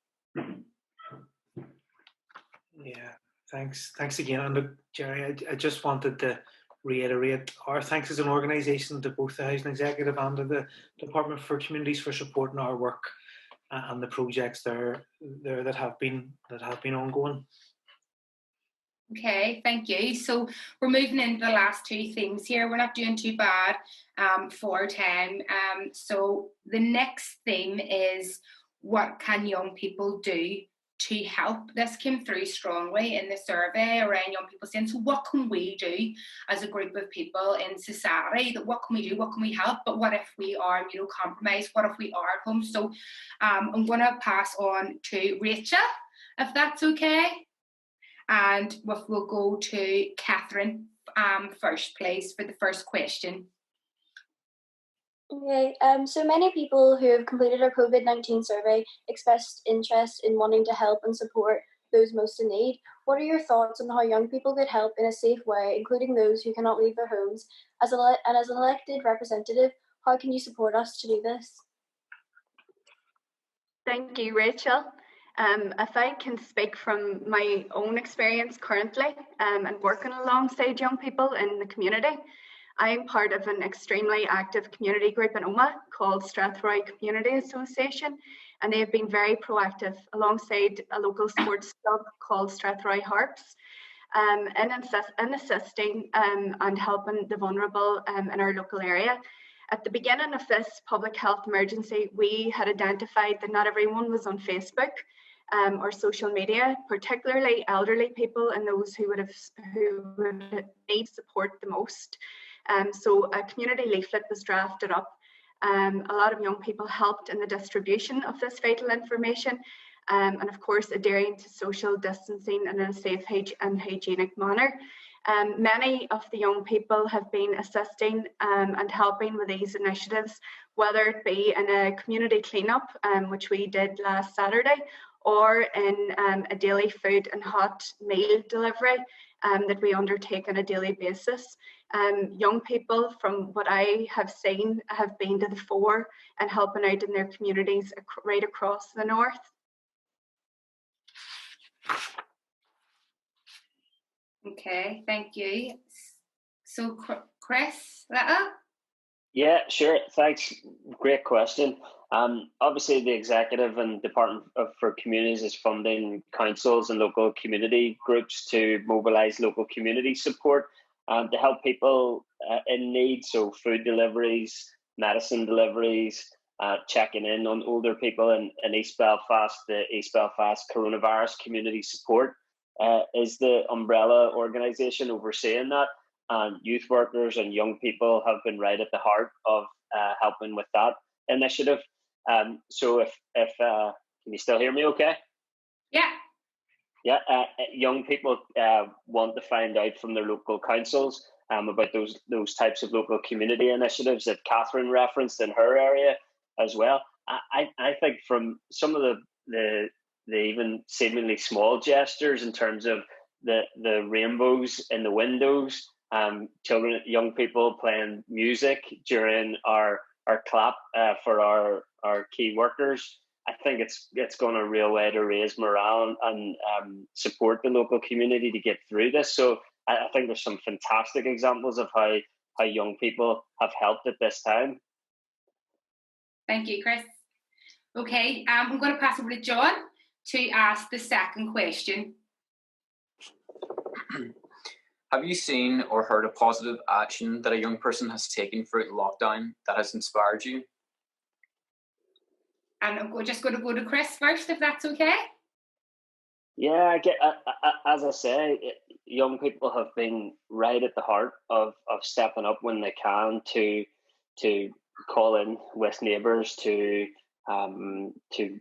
Yeah, thanks again. And look, Jerry, I just wanted to reiterate our thanks as an organisation to both the Housing Executive and to the Department for Communities for supporting our work and the projects there that have been ongoing. Okay, thank you. So we're moving into the last two things here. We're not doing too bad for time. So the next theme is, what can young people do to help. This came through strongly in the survey around young people saying, so what can we do as a group of people in society? That what can we do? What can we help? But what if we are immunocompromised? What if we are at home? So I'm going to pass on to Rachel, if that's okay. And we'll go to Catherine first, please, for the first question. Okay, so many people who have completed our COVID-19 survey expressed interest in wanting to help and support those most in need. What are your thoughts on how young people could help in a safe way, including those who cannot leave their homes? As an elected representative, how can you support us to do this? Thank you, Rachel. If I can speak from my own experience currently and working alongside young people in the community, I'm part of an extremely active community group in Omagh called Strathroy Community Association, and they have been very proactive alongside a local sports club called Strathroy Harps in assisting and helping the vulnerable in our local area. At the beginning of this public health emergency, we had identified that not everyone was on Facebook or social media, particularly elderly people and those who would need support the most. So a community leaflet was drafted up. A lot of young people helped in the distribution of this vital information, and of course adhering to social distancing in a safe and hygienic manner. Many of the young people have been assisting and helping with these initiatives, whether it be in a community cleanup, which we did last Saturday, or in a daily food and hot meal delivery that we undertake on a daily basis. Young people, from what I have seen, have been to the fore and helping out in their communities right across the north. Okay, thank you. So Chris, that? Yeah, sure. Thanks. Great question. Obviously, the executive and Department for Communities is funding councils and local community groups to mobilise local community support to help people in need. So food deliveries, medicine deliveries, checking in on older people in East Belfast. The East Belfast Coronavirus Community Support is the umbrella organisation overseeing that. And youth workers and young people have been right at the heart of helping with that initiative. So if can you still hear me okay? Yeah. Yeah, young people want to find out from their local councils about those types of local community initiatives that Catherine referenced in her area as well. I think from some of the even seemingly small gestures in terms of the rainbows in the windows, children, young people playing music during our clap for our key workers. I think it's gone a real way to raise morale and support the local community to get through this. So I think there's some fantastic examples of how young people have helped at this time. Thank you, Chris. Okay, I'm going to pass over to John to ask the second question. Have you seen or heard a positive action that a young person has taken throughout lockdown that has inspired you? And I'm just going to go to Chris first, if that's okay. Yeah, as I say, young people have been right at the heart of stepping up when they can to call in with neighbours to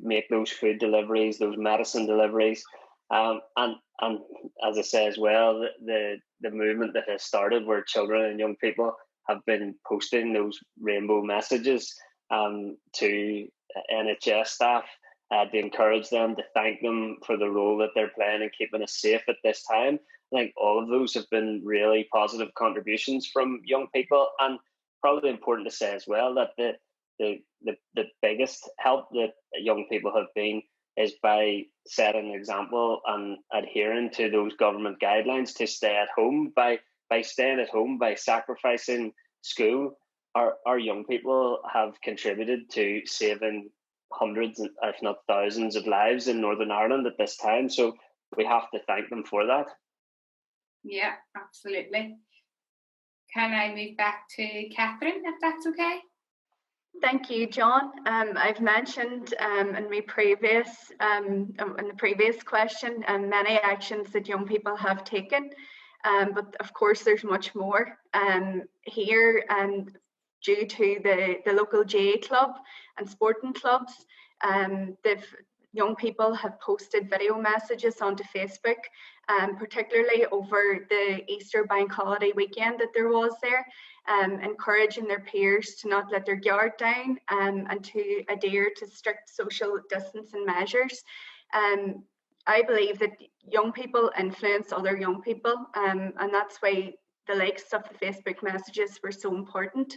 make those food deliveries, those medicine deliveries, and as I say as well, the movement that has started where children and young people have been posting those rainbow messages to NHS staff to encourage them, to thank them for the role that they're playing in keeping us safe at this time. I think all of those have been really positive contributions from young people, and probably important to say as well that the biggest help that young people have been is by setting an example and adhering to those government guidelines to stay at home. By staying at home, by sacrificing school, our young people have contributed to saving hundreds, if not thousands, of lives in Northern Ireland at this time. So we have to thank them for that. Yeah, absolutely. Can I move back to Catherine, if that's okay? Thank you, John. I've mentioned in the previous question many actions that young people have taken, but of course there's much more here. Due to the local GA club and sporting clubs, young people have posted video messages onto Facebook, particularly over the Easter bank holiday weekend that there was there, encouraging their peers to not let their guard down and to adhere to strict social distancing measures. I believe that young people influence other young people, and that's why the likes of the Facebook messages were so important.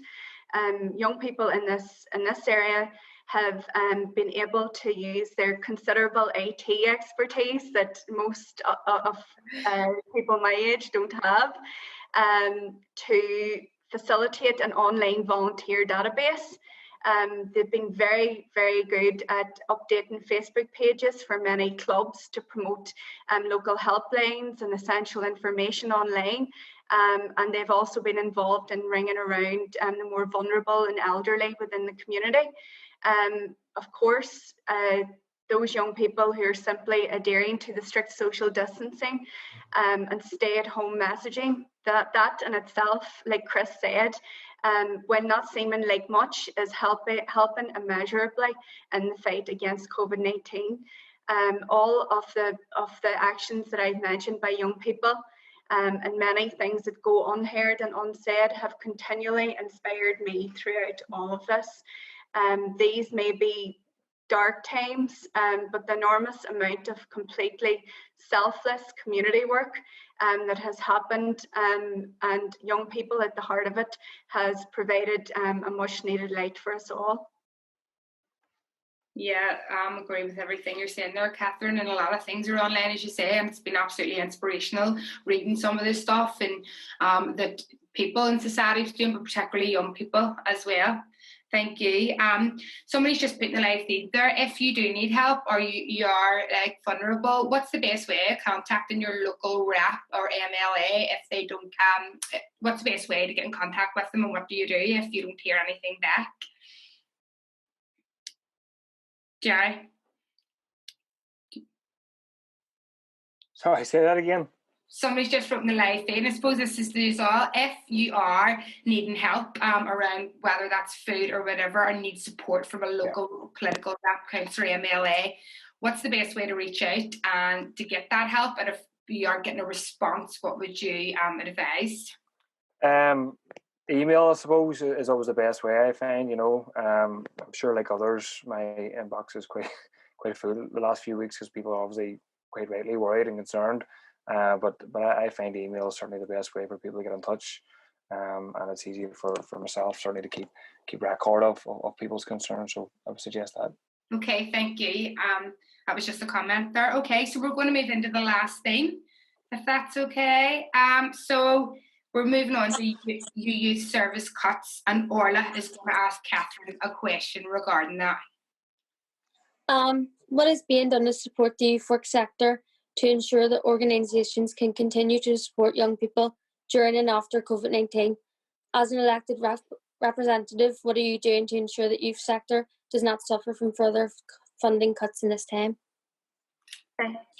Young people in this area have been able to use their considerable IT expertise that most of people my age don't have to facilitate an online volunteer database. They've been very, very good at updating Facebook pages for many clubs to promote local helplines and essential information online. And they've also been involved in ringing around the more vulnerable and elderly within the community. Of course, those young people who are simply adhering to the strict social distancing and stay-at-home messaging, that in itself, like Chris said, when not seeming like much, is helping immeasurably in the fight against COVID-19. All of the actions that I've mentioned by young people and many things that go unheard and unsaid have continually inspired me throughout all of this. These may be dark times, but the enormous amount of completely selfless community work that has happened and young people at the heart of it has provided a much needed light for us all. Yeah, I agree with everything you're saying there, Catherine, and a lot of things are online, as you say, and it's been absolutely inspirational reading some of this stuff and that people in society are doing, but particularly young people as well. Thank you. Somebody's just put in the live feed there. If you do need help or you are like vulnerable, what's the best way of contacting your local rep or MLA if they don't? What's the best way to get in contact with them, and what do you do if you don't hear anything back? Jerry. Sorry, say that again. Somebody's just written the live feed. I suppose this is to all. If you are needing help around whether that's food or whatever, and need support from a local political rep, councillor, MLA, what's the best way to reach out and to get that help? And if you aren't getting a response, what would you advise? Email, I suppose, is always the best way, I find. I'm sure, like others, my inbox is quite full the last few weeks because people are obviously quite rightly worried and concerned. But I find email is certainly the best way for people to get in touch, and it's easier for myself certainly to keep record of people's concerns. So I would suggest that. Okay, thank you. That was just a comment there. Okay, so we're going to move into the last thing, if that's okay. So we're moving on to youth service cuts, and Orla is going to ask Catherine a question regarding that. What is being done to support the youth work sector to ensure that organisations can continue to support young people during and after COVID-19? As an elected representative, what are you doing to ensure that youth sector does not suffer from further funding cuts in this time?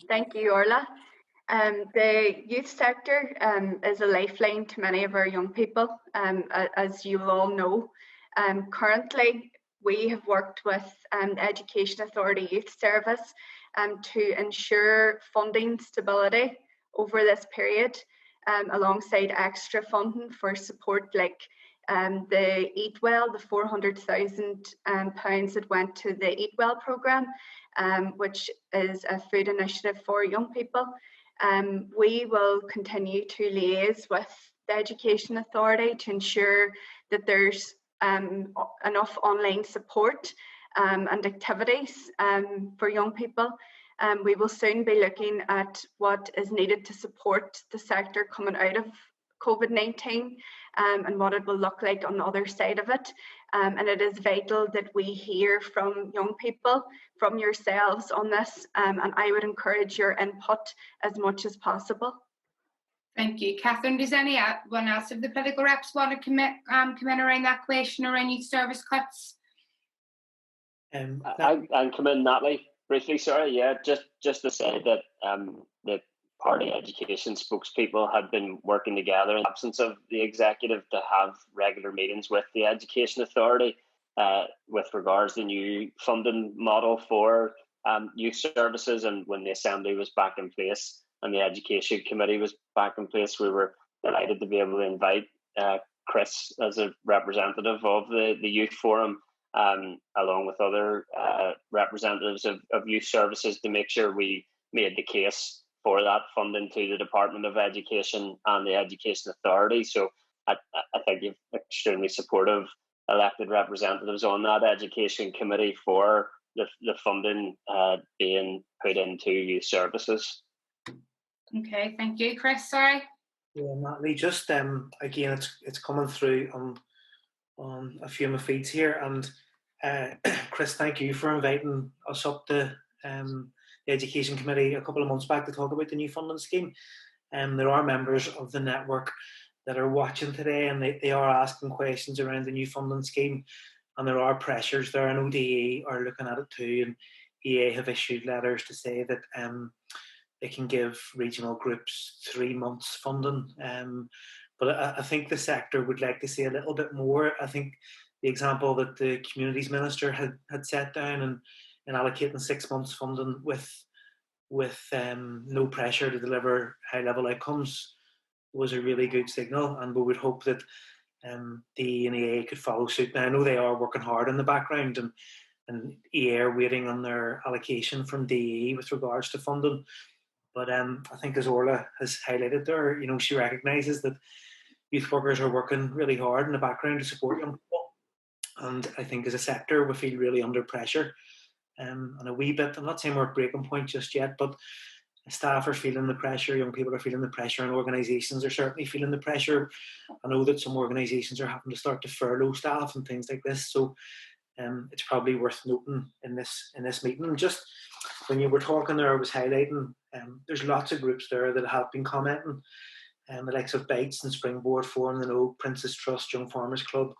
Thank you, Orla. The youth sector is a lifeline to many of our young people, as you all know. Currently, we have worked with the Education Authority Youth Service to ensure funding stability over this period, alongside extra funding for support like the Eat Well, the £400,000 that went to the Eat Well programme, which is a food initiative for young people. We will continue to liaise with the Education Authority to ensure that there's enough online support and activities for young people. We will soon be looking at what is needed to support the sector coming out of COVID-19 and what it will look like on the other side of it. And it is vital that we hear from young people, from yourselves on this, and I would encourage your input as much as possible. Thank you. Catherine, does anyone else of the political reps want to come in around that question around youth service cuts? And come in, Natalie, briefly. Sorry, yeah, just to say that the party education spokespeople had been working together in the absence of the executive to have regular meetings with the Education Authority with regards to the new funding model for youth services. And when the Assembly was back in place and the Education Committee was back in place, we were delighted to be able to invite Chris as a representative of the Youth Forum, along with other representatives of youth services, to make sure we made the case for that funding to the Department of Education and the Education Authority. So I think you've extremely supportive elected representatives on that Education Committee for the funding being put into youth services. Okay, thank you, Chris. Sorry. Yeah, Natalie, just again, it's coming through on a few of my feeds here, and Chris, thank you for inviting us up to the Education Committee a couple of months back to talk about the new funding scheme. There are members of the network that are watching today, and they are asking questions around the new funding scheme, and there are pressures there, and ODE are looking at it too, and EA have issued letters to say that they can give regional groups 3 months funding. But I think the sector would like to see a little bit more. I think the example that the Communities Minister had set down in allocating 6 months funding with no pressure to deliver high-level outcomes was a really good signal, and we would hope that the EA could follow suit. Now, I know they are working hard in the background, and EA are waiting on their allocation from DE with regards to funding. But I think, as Orla has highlighted there, she recognises that youth workers are working really hard in the background to support young people. And I think as a sector, we feel really under pressure. And a wee bit, I'm not saying we're at breaking point just yet, but staff are feeling the pressure, young people are feeling the pressure, and organisations are certainly feeling the pressure. I know that some organisations are having to start to furlough staff and things like this. So it's probably worth noting in this meeting. Just when you were talking there, I was highlighting there's lots of groups there that have been commenting, the likes of Bites and Springboard Forum, Princess Trust, Young Farmers Club,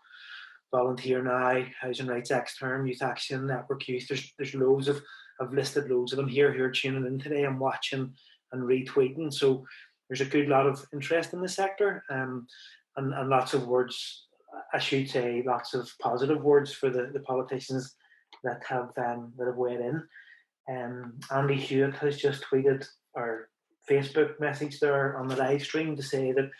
Volunteer Now, Housing Rights Extern, Youth Action, Network Youth. There's loads of, I've listed loads of them here who are tuning in today and watching and retweeting. So there's a good lot of interest in the sector, and lots of words, I should say, lots of positive words for the politicians that have weighed in. Andy Hewitt has just tweeted or Facebook message there on the live stream to say that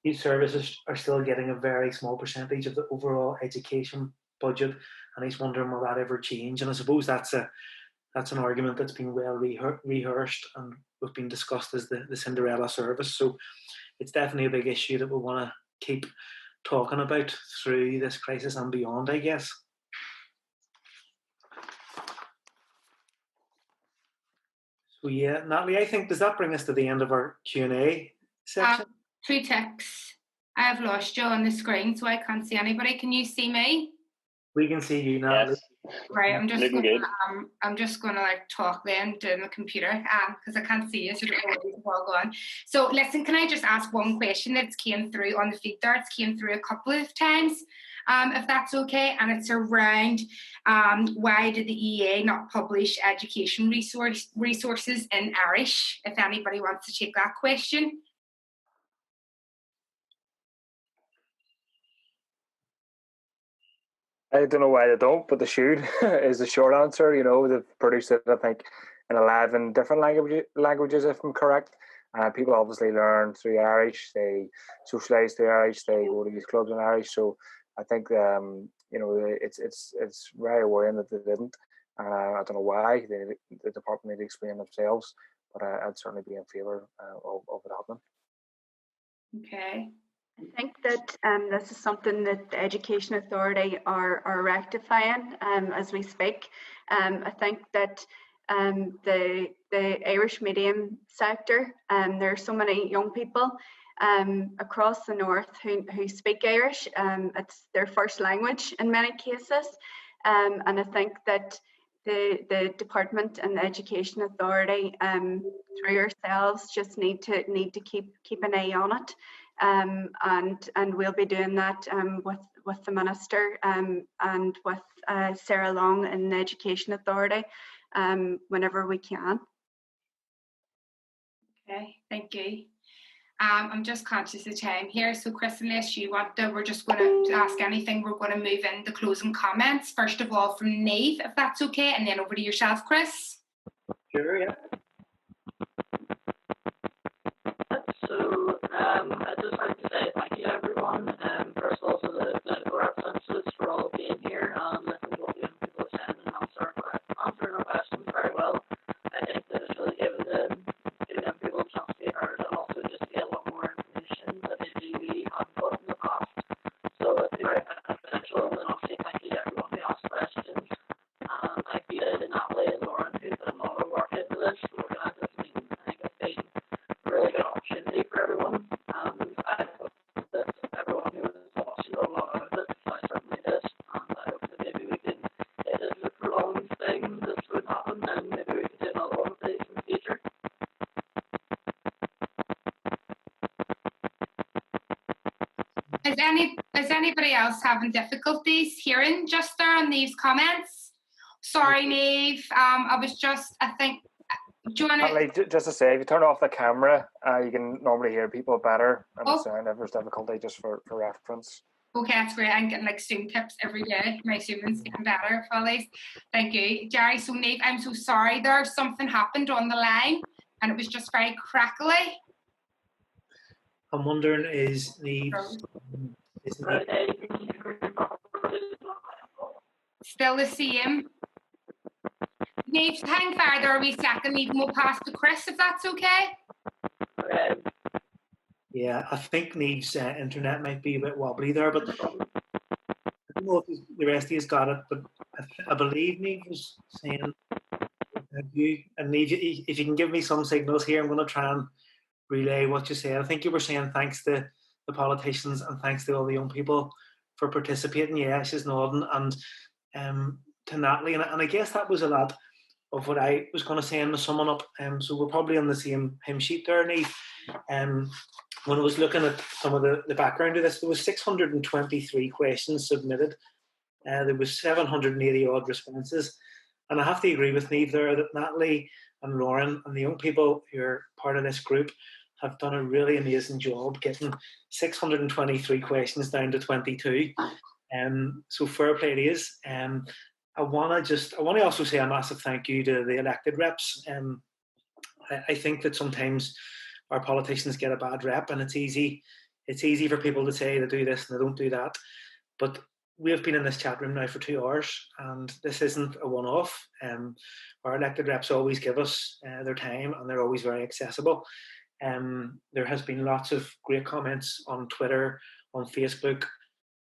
youth services are still getting a very small percentage of the overall education budget, and he's wondering will that ever change. And I suppose that's an argument that's been well rehearsed and we've been discussed as the Cinderella service. So it's definitely a big issue that we want to keep talking about through this crisis and beyond, I guess. So yeah, Natalie, I think, does that bring us to the end of our Q&A section? 3 ticks. I have lost you on the screen, so I can't see anybody. Can you see me? We can see you, Natalie. Yes. Right, I'm just gonna like talk then to the computer because I can't see you, so don't worry, it's all gone. So listen, can I just ask one question that's came through on the feed there? It's came through a couple of times, if that's okay, and it's around why did the EA not publish education resources in Irish? If anybody wants to take that question. I don't know why they don't, but they should, is the short answer. They've produced it, I think, in 11 different languages, if I'm correct. People obviously learn through Irish, they socialise through Irish, they go to youth clubs in Irish. So I think, it's very worrying that they didn't. I don't know why. The department need to explain themselves, but I'd certainly be in favour of it happening. Okay. I think that this is something that the Education Authority are rectifying as we speak. I think that the Irish medium sector, there are so many young people across the north who speak Irish. It's their first language in many cases, and I think that the department and the Education Authority through yourselves just need to keep an eye on it. And we'll be doing that with the Minister and with Sarah Long in the Education Authority whenever we can. Okay, thank you. I'm just conscious of time here, so Chris, unless you want to, we're just going to ask anything, we're going to move into closing comments. First of all, from NIYF, if that's okay, and then over to yourself, Chris. Sure, yeah. So I'd just like to say thank you to everyone, first of all to the political representatives for all being here and listening to what the young people are saying and answering our questions very well. I think that it's really given the young people a chance to be heard and also just to get a lot more information that maybe we haven't got in the past. So it's very beneficial, and obviously thank you to everyone who asked questions. And thank you to Natalie and Lauren who put a lot of work into this, to organise this meeting. I think it's been a really good opportunity for everyone. And I hope that everyone who was watching got a lot out of it. I certainly did. And I hope that maybe we can, it is a prolonged thing, this would happen, and maybe we can do another one of these in the future. Is anybody else having difficulties hearing just there on these comments? Sorry, NIYF. I was just, I think, do you want to? Just to say, if you turn off the camera, you can normally hear people better and the sound. If there's difficulty, just for reference. Okay, that's great. I'm getting like Zoom tips every day. My Zoom's getting better, fellas. Thank you, Jerry. So, NIYF, I'm so sorry. There's something happened on the line, and it was just very crackly. I'm wondering, is still the same? NIYF, hang fire there a wee second. NIYF, we'll pass to Chris if that's okay. Yeah, I think NIYF's internet might be a bit wobbly there, but I don't know if the rest of you's got it, but I believe NIYF was saying you, and NIYF, if you can give me some signals here, I'm going to try and relay what you said. I think you were saying thanks to the politicians and thanks to all the young people for participating. Yeah, she's nodding. And to Natalie, and I guess that was a lot of what I was going to say in the summing up. So we're probably on the same hymn sheet there, NIYF. When I was looking at some of the background of this, there was 623 questions submitted. There was 780 odd responses. And I have to agree with NIYF there that Natalie and Lauren and the young people who are part of this group have done a really amazing job getting 623 questions down to 22. So fair play to yous. I want to also say a massive thank you to the elected reps. I think that sometimes our politicians get a bad rep, and it's easy for people to say they do this and they don't do that. But we have been in this chat room now for 2 hours, and this isn't a one-off. Our elected reps always give us their time, and they're always very accessible. There has been lots of great comments on Twitter, on Facebook,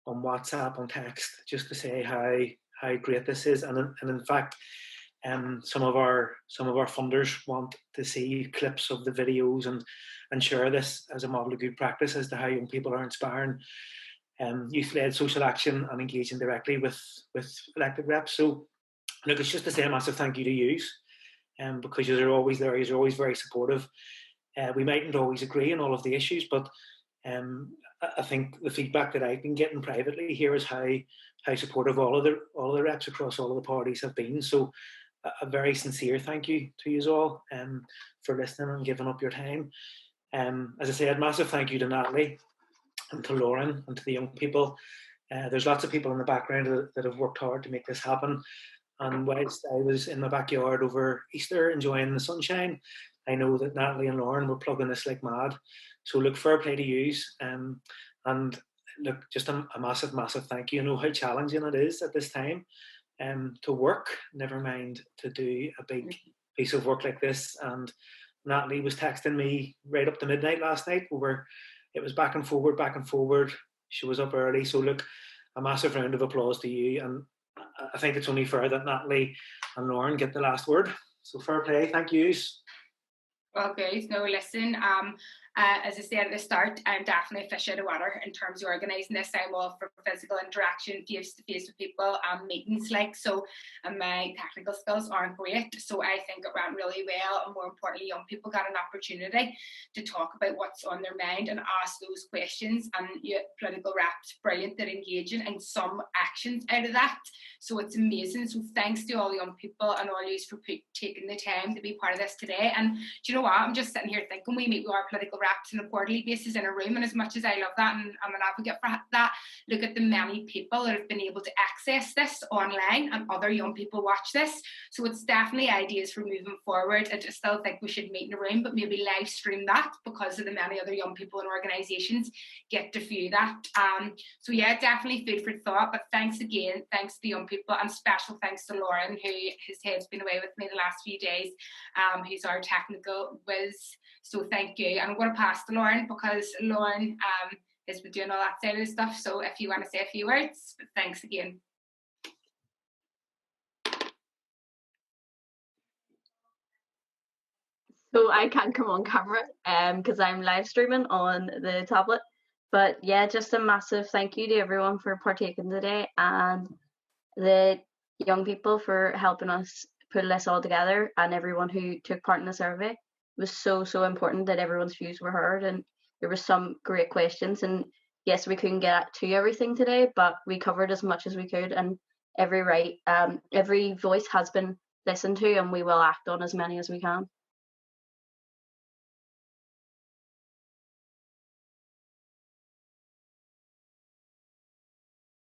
on WhatsApp, on text, just to say how great this is. And in fact, some of our funders want to see clips of the videos and share this as a model of good practice as to how young people are inspiring youth-led social action and engaging directly with elected reps. So look, it's just to say a massive thank you to you, because you're always there, you're always very supportive. We mightn't always agree on all of the issues, but I think the feedback that I've been getting privately here is how supportive all of the reps across all of the parties have been. So a very sincere thank you to you all for listening and giving up your time. As I said, massive thank you to Natalie and to Lauren and to the young people. There's lots of people in the background that have worked hard to make this happen. And whilst I was in my backyard over Easter enjoying the sunshine, I know that Natalie and Lauren were plugging this like mad. So look, fair play to yous. And look, just a massive, massive thank you. I know how challenging it is at this time to work, never mind to do a big piece of work like this. And Natalie was texting me right up to midnight last night. It was back and forward. She was up early. So look, a massive round of applause to you. And I think it's only fair that Natalie and Lauren get the last word. So fair play. Thank yous. Well, guys, no, listen, As I said at the start, I'm definitely a fish out of water in terms of organising this. I'm all for physical interaction, face-to-face with people, and meetings and my technical skills aren't great. So I think it went really well, and more importantly, young people got an opportunity to talk about what's on their mind and ask those questions. And political rap's brilliant, they're engaging in some actions out of that. So it's amazing. So thanks to all the young people and all you for taking the time to be part of this today. And do you know what? I'm just sitting here thinking we meet with our political raps on a quarterly basis in a room, and as much as I love that and I'm an advocate for that, look at the many people that have been able to access this online, and other young people watch this. So it's definitely ideas for moving forward. I just still think we should meet in a room, but maybe live stream that, because of the many other young people and organisations get to view that. So yeah, definitely food for thought. But thanks again, thanks to the young people, and special thanks to Lauren, who his head's been away with me the last few days, who's our technical whiz. So thank you. And I'm going to pass to Lauren, because Lauren has been doing all that side of the stuff. So if you want to say a few words, but thanks again. So I can't come on camera because I'm live streaming on the tablet. But yeah, just a massive thank you to everyone for partaking today, and the young people for helping us put this all together, and everyone who took part in the survey. It was so important that everyone's views were heard, and there were some great questions. And yes, we couldn't get to everything today, but we covered as much as we could, and every voice has been listened to, and we will act on as many as we can.